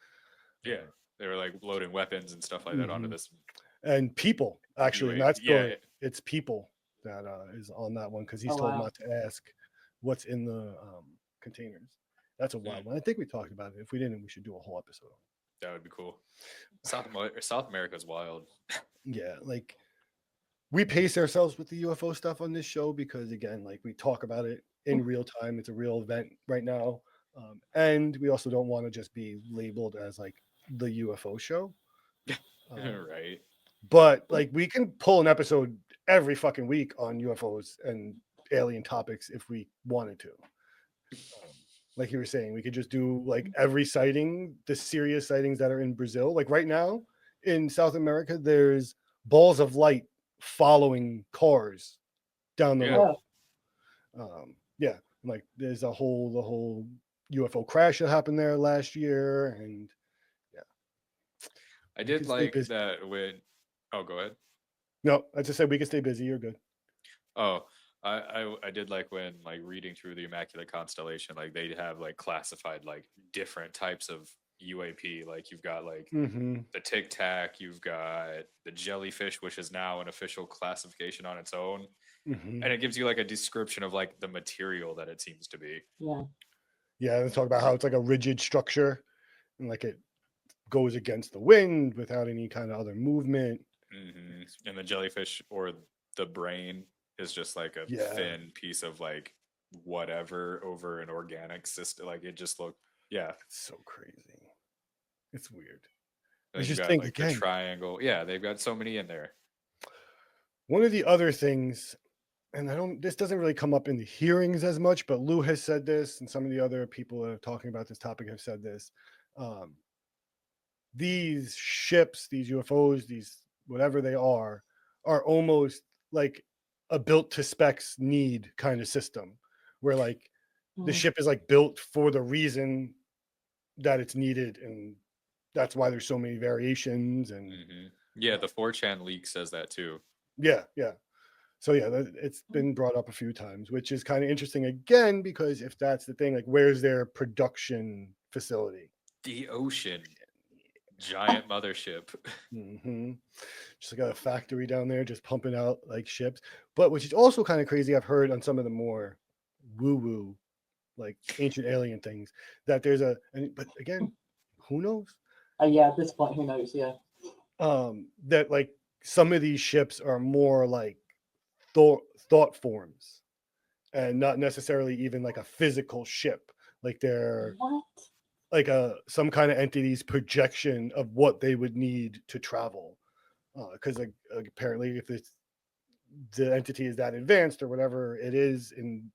[SPEAKER 6] yeah. They were like loading weapons and stuff like that onto
[SPEAKER 1] Mhm.
[SPEAKER 6] this.
[SPEAKER 1] And people actually in
[SPEAKER 6] UAP,
[SPEAKER 1] that story,
[SPEAKER 6] yeah.
[SPEAKER 1] it's people that is on that one, because he's
[SPEAKER 7] Oh,
[SPEAKER 1] told
[SPEAKER 7] wow.
[SPEAKER 1] not to ask what's in the containers. That's a wild one. I think we talked about it. If we didn't, we should do a whole episode.
[SPEAKER 6] That would be cool. South America's wild.
[SPEAKER 1] Yeah, like we pace ourselves with the UFO stuff on this show because, again, like we talk about it in real time. It's a real event right now, and we also don't want to just be labeled as like the UFO show.
[SPEAKER 6] Right.
[SPEAKER 1] But like we can pull an episode every fucking week on UFOs and alien topics if we wanted to. Like you were saying, we could just do like every sighting, the serious sightings that are in Brazil. Like right now in South America, there's balls of light following cars down the
[SPEAKER 6] Yeah.
[SPEAKER 1] road. Yeah, like there's the whole UFO crash that happened there last year, and
[SPEAKER 6] I
[SPEAKER 1] can
[SPEAKER 6] did
[SPEAKER 1] stay
[SPEAKER 6] like
[SPEAKER 1] busy.
[SPEAKER 6] that when. Oh, go ahead.
[SPEAKER 1] no, I just said we can stay busy. You're good.
[SPEAKER 6] Oh, I did like when like reading through the Immaculate Constellation, like they have like classified like different types of UAP. Like you've got like
[SPEAKER 1] Mm-hmm.
[SPEAKER 6] the Tic Tac, you've got the jellyfish, which is now an official classification on its own,
[SPEAKER 1] Mm-hmm.
[SPEAKER 6] and it gives you like a description of like the material that it seems to be.
[SPEAKER 7] Yeah.
[SPEAKER 1] Yeah, they talk about how it's like a rigid structure and like it goes against the wind without any kind of other movement.
[SPEAKER 6] And the jellyfish or the brain is just like a
[SPEAKER 1] Yeah.
[SPEAKER 6] thin piece of like whatever over an organic system. Like it just looked, yeah.
[SPEAKER 1] It's so crazy. It's weird.
[SPEAKER 6] And
[SPEAKER 1] I
[SPEAKER 6] you
[SPEAKER 1] just
[SPEAKER 6] got
[SPEAKER 1] think
[SPEAKER 6] like the
[SPEAKER 1] again,
[SPEAKER 6] triangle. Yeah, they've got so many in there.
[SPEAKER 1] one of the other things, and this doesn't really come up in the hearings as much, but Lou has said this, and some of the other people that are talking about this topic have said this. These ships, these UFOs, these whatever they are almost like a built to specs need kind of system, where like the ship is like built for the reason that it's needed, and that's why there's so many variations. And
[SPEAKER 6] Yeah, the 4chan leak says that too.
[SPEAKER 1] yeah. So yeah, it's been brought up a few times, which is kind of interesting again, because if that's the thing, like where's their production facility?
[SPEAKER 6] The ocean. Giant mothership.
[SPEAKER 1] Just like a factory down there just pumping out like ships. But which is also kind of crazy, I've heard on some of the more woo-woo, like ancient alien things, that there's but again, who knows?
[SPEAKER 7] Yeah, at this point, who knows? Yeah.
[SPEAKER 1] That like some of these ships are more like thought forms, and not necessarily even like a physical ship. Like they're
[SPEAKER 7] What?
[SPEAKER 1] like some kind of entity's projection of what they would need to travel. Because like apparently, if the entity is that advanced or whatever it is in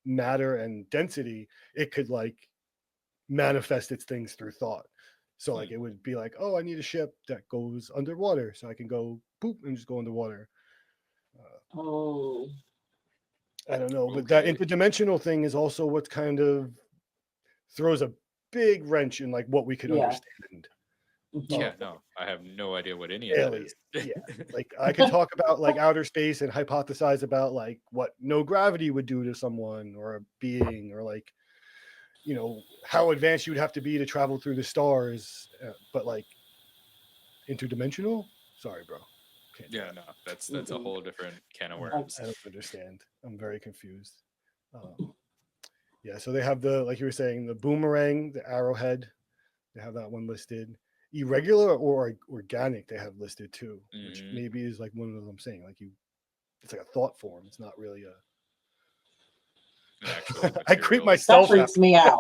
[SPEAKER 1] matter and density, it could like manifest its things through thought. So like it would be like, oh, I need a ship that goes underwater, so I can go poop and just go underwater.
[SPEAKER 7] Oh.
[SPEAKER 1] I don't know, but that interdimensional thing is also what kind of throws a big wrench in like what we could understand.
[SPEAKER 6] Yeah, no, I have no idea what any of that is.
[SPEAKER 1] Yeah, like I could talk about like outer space and hypothesize about like what no gravity would do to someone or a being, or like, you know, how advanced you would have to be to travel through the stars. But like interdimensional, sorry, bro.
[SPEAKER 6] Yeah, no, that's a whole different can of worms.
[SPEAKER 1] I don't understand. I'm very confused. Yeah, so they have the, like you were saying, the boomerang, the arrowhead. They have that one listed. Irregular or organic, they have listed too, which maybe is like one of them saying like it's like a thought form. It's not really I creep myself.
[SPEAKER 7] That freaks me out.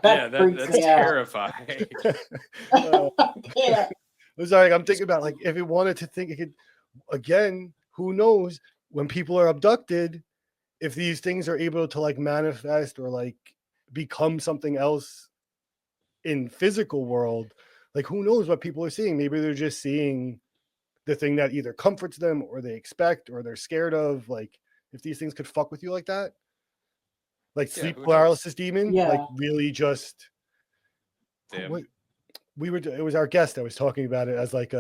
[SPEAKER 6] That's terrifying.
[SPEAKER 7] Yeah.
[SPEAKER 1] It's like I'm thinking about like if it wanted to think, it could, again, who knows, when people are abducted, if these things are able to like manifest or like become something else in physical world, like who knows what people are seeing. Maybe they're just seeing the thing that either comforts them or they expect or they're scared of. Like if these things could fuck with you like that, like sleep paralysis demon, like really just it was our guest that was talking about it as like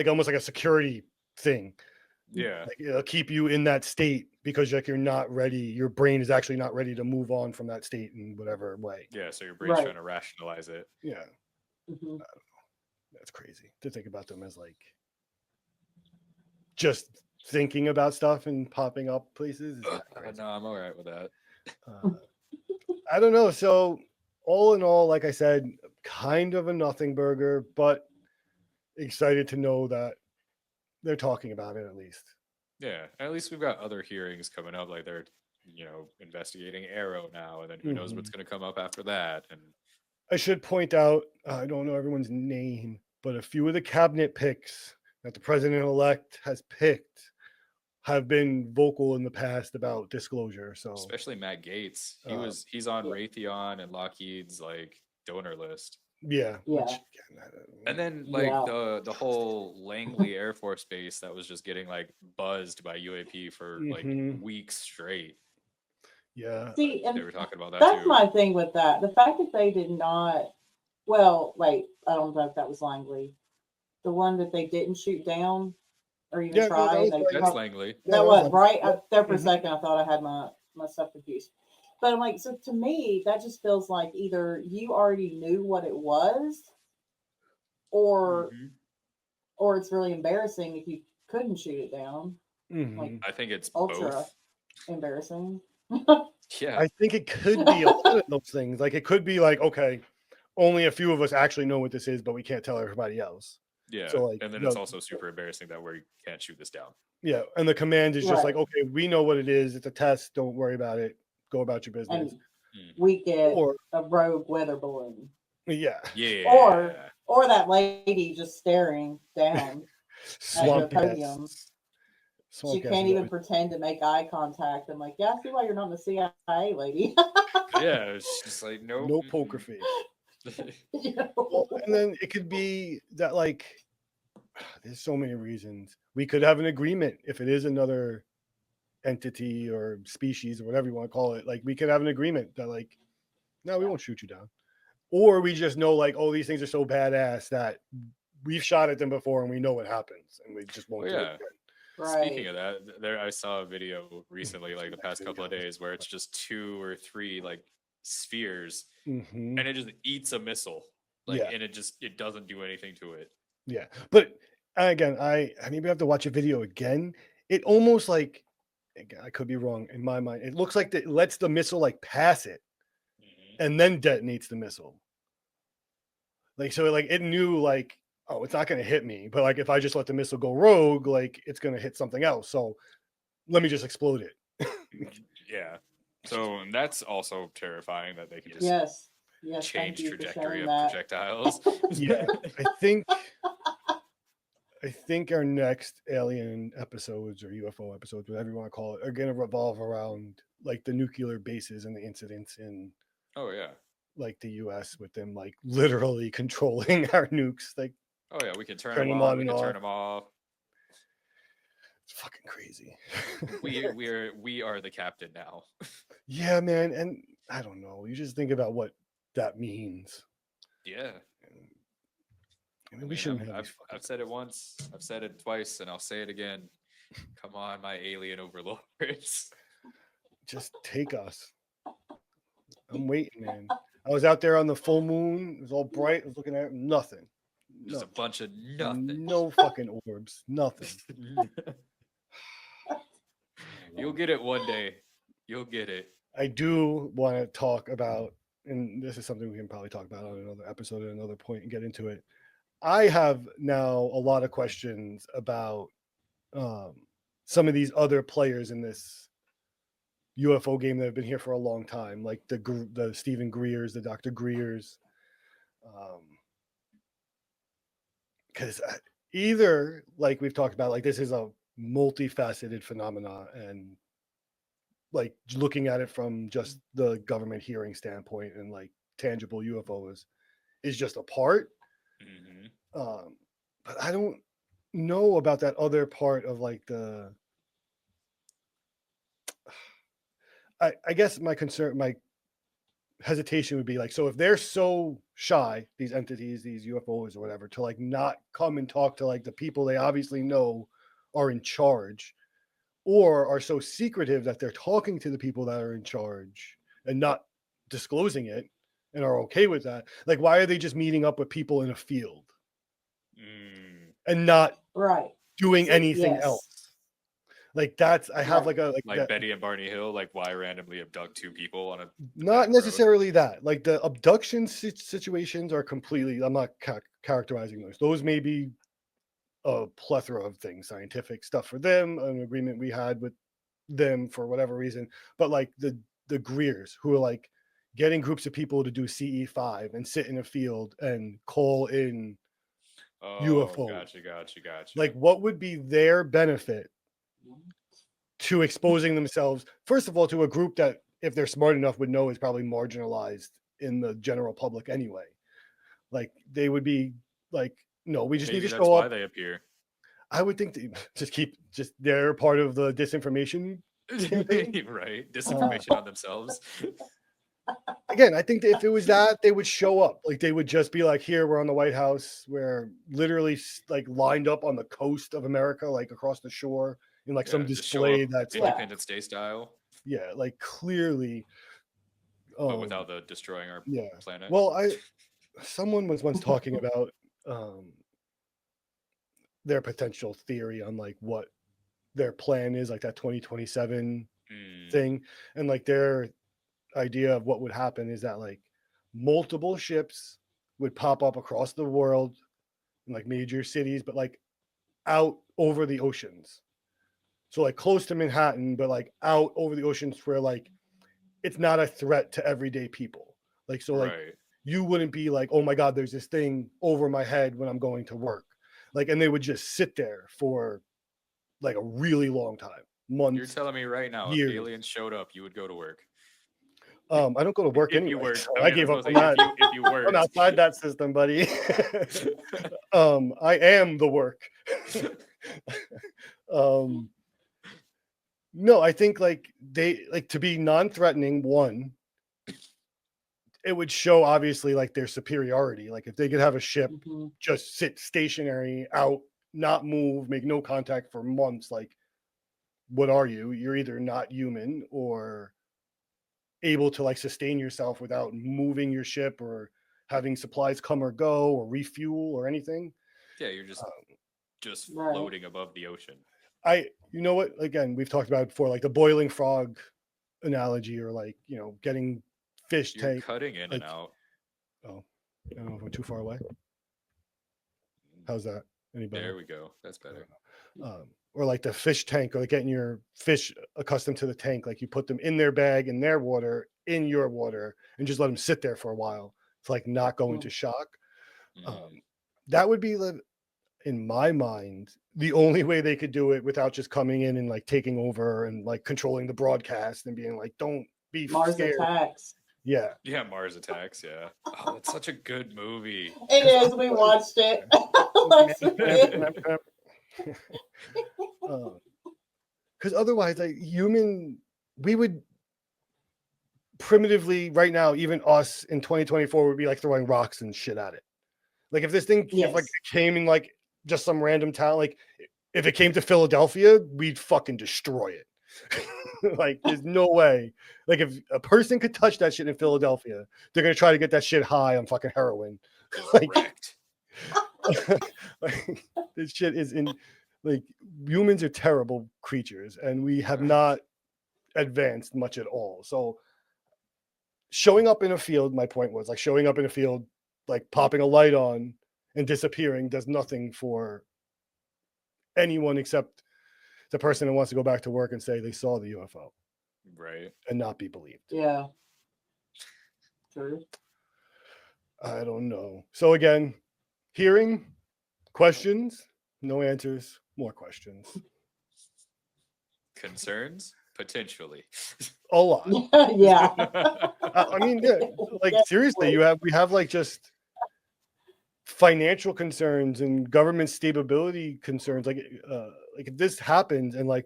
[SPEAKER 1] almost like a security thing.
[SPEAKER 6] Yeah,
[SPEAKER 1] like it'll keep you in that state because like you're not ready, your brain is actually not ready to move on from that state in whatever way.
[SPEAKER 6] Yeah, so your brain's trying to rationalize it.
[SPEAKER 1] Yeah. I don't know. That's crazy to think about them as like just thinking about stuff and popping up places.
[SPEAKER 6] No, I'm all right with that.
[SPEAKER 1] I don't know. So all in all, like I said, kind of a nothing burger, but excited to know that they're talking about it at least.
[SPEAKER 6] Yeah, at least we've got other hearings coming up. Like they're, investigating Arrow now, and then who knows what's going to come up after that. And
[SPEAKER 1] I should point out, I don't know everyone's name, but a few of the cabinet picks that the president-elect has picked have been vocal in the past about disclosure. So
[SPEAKER 6] especially Matt Gaetz, he's on Raytheon and Lockheed's like donor list.
[SPEAKER 1] Yeah.
[SPEAKER 6] And then like the whole Langley Air Force Base that was just getting like buzzed by UAP for like weeks straight.
[SPEAKER 1] Yeah.
[SPEAKER 7] See, and
[SPEAKER 6] they were talking about that
[SPEAKER 7] that's
[SPEAKER 6] too.
[SPEAKER 7] my thing with that. The fact that they did not, well, wait, I don't know if that was Langley. The one that they didn't shoot down or even try.
[SPEAKER 6] That's Langley.
[SPEAKER 7] That was right. There for a second, I thought I had my stuff confused. But I'm like, so to me, that just feels like either you already knew what it was, or it's really embarrassing if you couldn't shoot it down. Like,
[SPEAKER 6] I think it's
[SPEAKER 7] ultra
[SPEAKER 6] both.
[SPEAKER 7] Embarrassing.
[SPEAKER 6] Yeah,
[SPEAKER 1] I think it could be a lot of those things. Like it could be like, okay, only a few of us actually know what this is, but we can't tell everybody else.
[SPEAKER 6] Yeah,
[SPEAKER 1] So like
[SPEAKER 6] and then it's also super embarrassing that we can't shoot this down.
[SPEAKER 1] yeah, and the command is just like,
[SPEAKER 7] Right.
[SPEAKER 1] okay, we know what it is. It's a test. Don't worry about it. Go about your business.
[SPEAKER 7] And
[SPEAKER 6] Mhm.
[SPEAKER 7] we get
[SPEAKER 1] Or
[SPEAKER 7] a rogue weather balloon.
[SPEAKER 1] yeah,
[SPEAKER 6] Yeah.
[SPEAKER 7] Or that lady just staring down at your
[SPEAKER 1] swamp gas.
[SPEAKER 7] podium.
[SPEAKER 1] Swamp
[SPEAKER 7] She
[SPEAKER 1] gas
[SPEAKER 7] can't
[SPEAKER 1] is
[SPEAKER 7] even
[SPEAKER 1] always-
[SPEAKER 7] pretend to make eye contact. I'm like, yeah, I see why you're not in the CIA, lady.
[SPEAKER 6] Yeah, it's just like nope.
[SPEAKER 1] no poker face.
[SPEAKER 7] You know?
[SPEAKER 1] Well, and then it could be that like there's so many reasons we could have an agreement if it is another entity or species or whatever you want to call it. Like we could have an agreement that like, no, we won't shoot you down, or we just know like, oh, these things are so badass that we've shot at them before and we know what happens and we just won't
[SPEAKER 6] Well,
[SPEAKER 1] do it
[SPEAKER 6] yeah.
[SPEAKER 1] again.
[SPEAKER 6] Speaking
[SPEAKER 7] Right.
[SPEAKER 6] of that, there I saw a video recently, like the past couple of days, where it's just 2 or 3 like spheres,
[SPEAKER 1] Mhm.
[SPEAKER 6] and it just eats a missile, like,
[SPEAKER 1] Yeah.
[SPEAKER 6] and it doesn't do anything to it.
[SPEAKER 1] Yeah, but again, I maybe have to watch a video again. It almost like again, I could be wrong in my mind. It looks like it lets the missile like pass it
[SPEAKER 6] Mhm.
[SPEAKER 1] and then detonates the missile. Like so, like it knew like, oh, it's not going to hit me, but like if I just let the missile go rogue, like it's going to hit something else. So let me just explode it.
[SPEAKER 6] Yeah. So that's also terrifying that they can just
[SPEAKER 7] Yes. Yes. Thank
[SPEAKER 6] change
[SPEAKER 7] you for
[SPEAKER 6] trajectory
[SPEAKER 7] sharing
[SPEAKER 6] of
[SPEAKER 7] that.
[SPEAKER 6] projectiles.
[SPEAKER 1] Yeah, I think our next alien episodes or UFO episodes, whatever you want to call it, are going to revolve around like the nuclear bases and the incidents in
[SPEAKER 6] Oh yeah.
[SPEAKER 1] like the US with them like literally controlling our nukes. Like
[SPEAKER 6] Oh yeah. We can turn
[SPEAKER 1] Turn
[SPEAKER 6] them
[SPEAKER 1] them
[SPEAKER 6] on.
[SPEAKER 1] on
[SPEAKER 6] We
[SPEAKER 1] and
[SPEAKER 6] can turn
[SPEAKER 1] off.
[SPEAKER 6] them off.
[SPEAKER 1] it's fucking crazy.
[SPEAKER 6] We are the captain now.
[SPEAKER 1] Yeah, man. And I don't know. You just think about what that means.
[SPEAKER 6] Yeah.
[SPEAKER 1] I mean, we shouldn't have these fucking
[SPEAKER 6] I've said it once. I've said it twice, and I'll say it again. Come on, my alien overlords.
[SPEAKER 1] just take us. I'm waiting, man. I was out there on the full moon. It was all bright. I was looking at it, nothing.
[SPEAKER 6] Just a
[SPEAKER 1] Nothing.
[SPEAKER 6] bunch of nothing.
[SPEAKER 1] No fucking orbs. Nothing.
[SPEAKER 6] You'll get it one day. You'll get it.
[SPEAKER 1] I do want to talk about, and this is something we can probably talk about on another episode at another point and get into it. I have now a lot of questions about some of these other players in this UFO game that have been here for a long time, like the Stephen Greers, the Dr. Greers, because either like we've talked about, like this is a multifaceted phenomena, and like looking at it from just the government hearing standpoint and like tangible UFOs is just a part.
[SPEAKER 6] Mhm.
[SPEAKER 1] But I don't know about that other part of like the. I guess my concern, my hesitation would be like, so if they're so shy, these entities, these UFOs or whatever, to like not come and talk to like the people they obviously know are in charge, or are so secretive that they're talking to the people that are in charge and not disclosing it and are okay with that, like why are they just meeting up with people in a field
[SPEAKER 6] Mm,
[SPEAKER 1] and not
[SPEAKER 7] Right.
[SPEAKER 1] doing anything
[SPEAKER 7] Yes.
[SPEAKER 1] else? Like that's I have
[SPEAKER 7] Right.
[SPEAKER 1] like a like
[SPEAKER 6] like
[SPEAKER 1] that,
[SPEAKER 6] Betty and Barney Hill, like why randomly abduct 2 people on a
[SPEAKER 1] not
[SPEAKER 6] back road?
[SPEAKER 1] necessarily that. Like the abduction situations are completely. I'm not characterizing those. Those may be a plethora of things, scientific stuff for them, an agreement we had with them for whatever reason. But like the Greers who are like getting groups of people to do CE5 and sit in a field and call in
[SPEAKER 6] Oh,
[SPEAKER 1] UFOs.
[SPEAKER 6] gotcha.
[SPEAKER 1] Like what would be their benefit to exposing themselves, first of all, to a group that, if they're smart enough, would know is probably marginalized in the general public anyway. Like they would be like, no, we just
[SPEAKER 6] Maybe
[SPEAKER 1] need to
[SPEAKER 6] that's
[SPEAKER 1] show
[SPEAKER 6] why
[SPEAKER 1] up.
[SPEAKER 6] they appear.
[SPEAKER 1] I would think they just they're part of the disinformation campaign.
[SPEAKER 6] Right? Disinformation on themselves.
[SPEAKER 1] Again, I think that if it was that, they would show up. Like they would just be like, here, we're on the White House. We're literally like lined up on the coast of America, like across the shore in like some
[SPEAKER 6] Just show
[SPEAKER 1] display
[SPEAKER 6] up
[SPEAKER 1] that's like,
[SPEAKER 6] Independence Day style,
[SPEAKER 1] yeah, like clearly.
[SPEAKER 6] but without the destroying our
[SPEAKER 1] Yeah.
[SPEAKER 6] planet.
[SPEAKER 1] Well, someone was once talking about their potential theory on like what their plan is, like that 2027
[SPEAKER 6] Mm,
[SPEAKER 1] thing, and like their idea of what would happen is that like multiple ships would pop up across the world in like major cities, but like out over the oceans. So like close to Manhattan, but like out over the oceans where like it's not a threat to everyday people. Like, so like
[SPEAKER 6] Right.
[SPEAKER 1] you wouldn't be like, oh my God, there's this thing over my head when I'm going to work. Like, and they would just sit there for like a really long time,
[SPEAKER 6] You're
[SPEAKER 1] months,
[SPEAKER 6] telling me right now, if
[SPEAKER 1] years.
[SPEAKER 6] aliens showed up, you would go to work.
[SPEAKER 1] I don't go to work
[SPEAKER 6] If you
[SPEAKER 1] anyway.
[SPEAKER 6] worked,
[SPEAKER 1] So
[SPEAKER 6] I
[SPEAKER 1] I
[SPEAKER 6] mean, I
[SPEAKER 1] gave
[SPEAKER 6] was
[SPEAKER 1] up
[SPEAKER 6] gonna
[SPEAKER 1] on
[SPEAKER 6] say
[SPEAKER 1] that.
[SPEAKER 6] if you
[SPEAKER 1] I'm
[SPEAKER 6] worked.
[SPEAKER 1] outside that system, buddy. I am the work. No, I think like they like to be non-threatening. One, it would show obviously like their superiority. Like if they could have a ship
[SPEAKER 7] Mhm.
[SPEAKER 1] just sit stationary out, not move, make no contact for months, like what are you? You're either not human or able to like sustain yourself without moving your ship or having supplies come or go or refuel or anything.
[SPEAKER 6] Yeah, you're just
[SPEAKER 7] Right.
[SPEAKER 6] floating above the ocean.
[SPEAKER 1] You know what, again, we've talked about it before, like the boiling frog analogy, or like, you know, getting fish
[SPEAKER 6] You're
[SPEAKER 1] tank.
[SPEAKER 6] cutting in
[SPEAKER 1] like,
[SPEAKER 6] and out.
[SPEAKER 1] oh, I don't know if we're too far away. How's that? Any better?
[SPEAKER 6] There we go. That's better.
[SPEAKER 1] Or like the fish tank, or like getting your fish accustomed to the tank. Like you put them in their bag, in their water, in your water, and just let them sit there for a while. It's like not go into shock.
[SPEAKER 6] Mm.
[SPEAKER 1] That would be, in my mind, the only way they could do it without just coming in and like taking over and like controlling the broadcast and being like, don't be
[SPEAKER 7] Mars
[SPEAKER 1] scared.
[SPEAKER 7] Attacks.
[SPEAKER 1] Yeah.
[SPEAKER 6] Yeah, Mars Attacks. Yeah. Oh, that's such a good movie.
[SPEAKER 7] It is. We watched it.
[SPEAKER 1] Because otherwise, like we would primitively right now, even us in 2024 would be like throwing rocks and shit at it. Like if this thing, if like
[SPEAKER 7] Yes.
[SPEAKER 1] it came in like just some random town, like if it came to Philadelphia, we'd fucking destroy it. Like there's no way. Like if a person could touch that shit in Philadelphia, they're gonna try to get that shit high on fucking heroin.
[SPEAKER 6] Just
[SPEAKER 1] Like,
[SPEAKER 6] wrecked.
[SPEAKER 1] like this shit is in, like, humans are terrible creatures and we have
[SPEAKER 6] Right.
[SPEAKER 1] not advanced much at all. So showing up in a field, my point was like showing up in a field, like popping a light on and disappearing does nothing for anyone except the person who wants to go back to work and say they saw the UFO
[SPEAKER 6] Right.
[SPEAKER 1] and not be believed.
[SPEAKER 7] Yeah. True.
[SPEAKER 1] I don't know. So again, hearing, questions, no answers, more questions.
[SPEAKER 6] Concerns? Potentially.
[SPEAKER 1] A lot.
[SPEAKER 7] Yeah.
[SPEAKER 1] I mean, yeah, like seriously, we have like just financial concerns and government stability concerns. Like if this happens and like,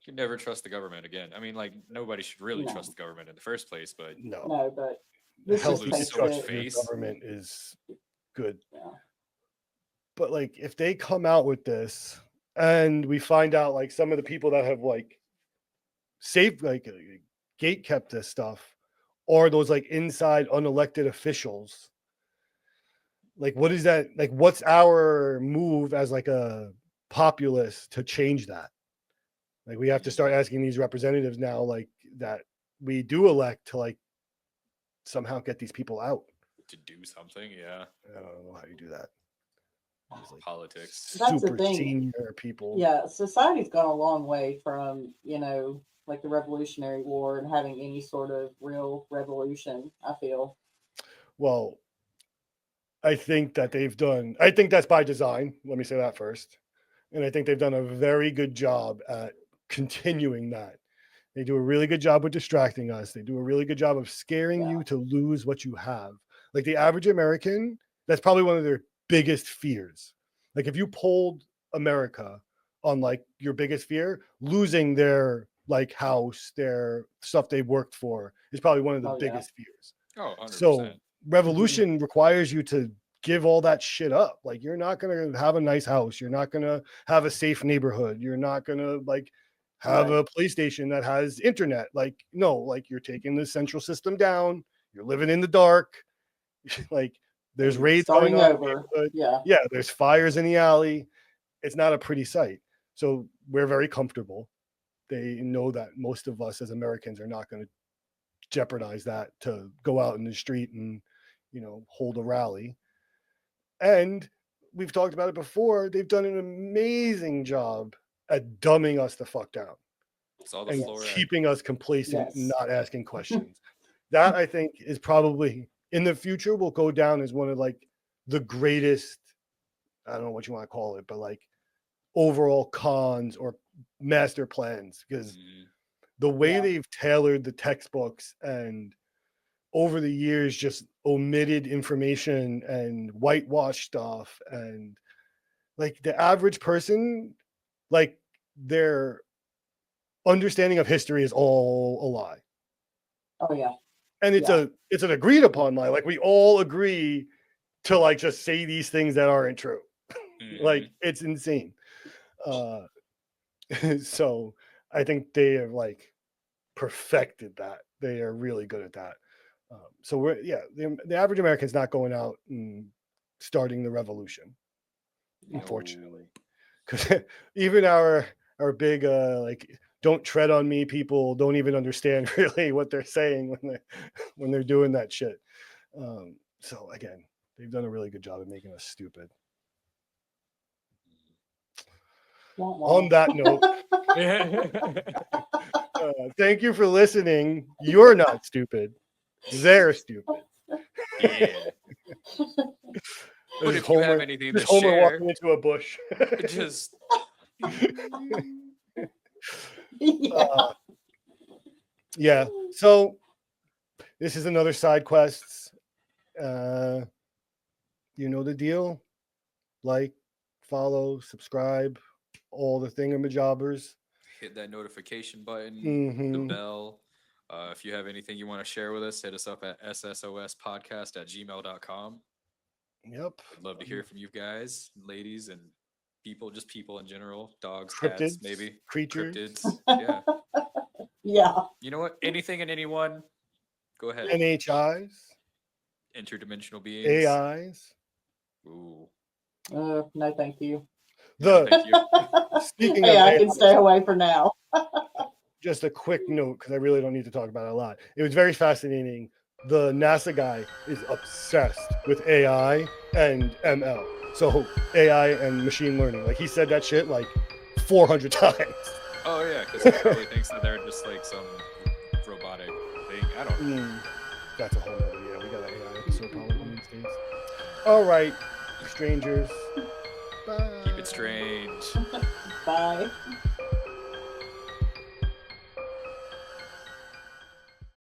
[SPEAKER 6] You can never trust the government again. I mean, like nobody should really
[SPEAKER 7] No.
[SPEAKER 6] trust the government in the first place, but
[SPEAKER 1] no,
[SPEAKER 7] No, but this
[SPEAKER 1] healthy
[SPEAKER 7] just takes
[SPEAKER 6] so much
[SPEAKER 1] distrust
[SPEAKER 7] it.
[SPEAKER 1] of
[SPEAKER 6] faith.
[SPEAKER 1] the government is good.
[SPEAKER 7] Yeah.
[SPEAKER 1] But like if they come out with this and we find out like some of the people that have like saved, like gate kept this stuff, or those like inside unelected officials, like what is that, like what's our move as like a populace to change that? Like we have to start asking these representatives now, like that we do elect, to like somehow get these people out.
[SPEAKER 6] to do something, yeah.
[SPEAKER 1] I don't know how you do that. These, like,
[SPEAKER 6] Politics.
[SPEAKER 7] That's the
[SPEAKER 1] super
[SPEAKER 7] thing.
[SPEAKER 1] senior people.
[SPEAKER 7] Yeah, society's gone a long way from, like the Revolutionary War and having any sort of real revolution, I feel.
[SPEAKER 1] Well, I think that's by design. Let me say that first. And I think they've done a very good job at continuing that. They do a really good job with distracting us. They do a really good job of scaring you to lose what you have. Like the average American, that's probably one of their biggest fears. Like if you polled America on like your biggest fear, losing their like house, their stuff they worked for, is probably one of the biggest fears.
[SPEAKER 6] Oh, 100%.
[SPEAKER 1] So revolution requires you to give all that shit up. Like you're not going to have a nice house. You're not going to have a safe neighborhood. You're not going to like have a PlayStation that has internet. Like, no, like you're taking the central system down. You're living in the dark. Like there's raids going on. Yeah, there's fires in the alley. It's not a pretty sight. So we're very comfortable. They know that most of us as Americans are not going to jeopardize that to go out in the street and, hold a rally. And we've talked about it before, they've done an amazing job at dumbing us the fuck down
[SPEAKER 6] It's all the
[SPEAKER 1] and
[SPEAKER 6] fluoride.
[SPEAKER 1] keeping us complacent, and
[SPEAKER 7] Yes.
[SPEAKER 1] not asking questions. That, I think, is probably in the future will go down as one of like the greatest, I don't know what you want to call it, but like overall cons or master plans, because
[SPEAKER 6] Mhm.
[SPEAKER 1] the way
[SPEAKER 7] Yeah.
[SPEAKER 1] they've tailored the textbooks and over the years just omitted information and whitewashed stuff, and like the average person, like their understanding of history is all a lie.
[SPEAKER 7] Oh yeah.
[SPEAKER 1] And it's
[SPEAKER 7] Yeah.
[SPEAKER 1] it's an agreed upon lie. Like we all agree to like just say these things that aren't true. Like
[SPEAKER 6] Mhm.
[SPEAKER 1] it's insane. So I think they have like perfected that. They are really good at that. So the average American's not going out and starting the revolution, unfortunately, because even our big like don't tread on me people don't even understand really what they're saying when they're doing that shit. So again, they've done a really good job of making us stupid.
[SPEAKER 7] Wah,
[SPEAKER 1] On
[SPEAKER 7] wah.
[SPEAKER 1] that note, thank you for listening. You're not stupid. They're stupid.
[SPEAKER 6] Yeah. But
[SPEAKER 1] This is
[SPEAKER 6] if you have
[SPEAKER 1] Homer.
[SPEAKER 6] anything
[SPEAKER 1] This
[SPEAKER 6] to
[SPEAKER 1] Homer
[SPEAKER 6] share,
[SPEAKER 1] walking into a bush.
[SPEAKER 6] just
[SPEAKER 7] Yeah.
[SPEAKER 1] Yeah. So this is another side quest. You know the deal. Like, follow, subscribe, all the thingamajobbers.
[SPEAKER 6] hit that notification button, the
[SPEAKER 1] Mhm.
[SPEAKER 6] bell. If you have anything you want to share with us, hit us up at SSOSpodcast@gmail.com.
[SPEAKER 1] Yep.
[SPEAKER 6] I'd love to hear from you guys, ladies, and people, just people in general, dogs,
[SPEAKER 1] Cryptids,
[SPEAKER 6] cats, maybe
[SPEAKER 1] creatures,
[SPEAKER 6] cryptids. Yeah.
[SPEAKER 7] Yeah.
[SPEAKER 6] You know what? Anything and anyone, go ahead.
[SPEAKER 1] NHIs,
[SPEAKER 6] Interdimensional beings.
[SPEAKER 1] AIs.
[SPEAKER 6] Ooh.
[SPEAKER 7] No, thank you.
[SPEAKER 6] No,
[SPEAKER 1] The
[SPEAKER 6] thank you.
[SPEAKER 1] speaking
[SPEAKER 7] Hey,
[SPEAKER 1] of
[SPEAKER 7] I can
[SPEAKER 1] AIs,
[SPEAKER 7] stay away for now.
[SPEAKER 1] just a quick note because I really don't need to talk about it a lot. It was very fascinating. The NASA guy is obsessed with AI and ML. So AI and machine learning. Like he said that shit like 400 times.
[SPEAKER 6] Oh yeah, because he probably thinks that they're just like some robotic thing. I don't know.
[SPEAKER 1] That's a whole nother. Yeah, we got an AI episode probably one of these days. All right, strangers. Bye.
[SPEAKER 6] Keep it strange.
[SPEAKER 7] Bye.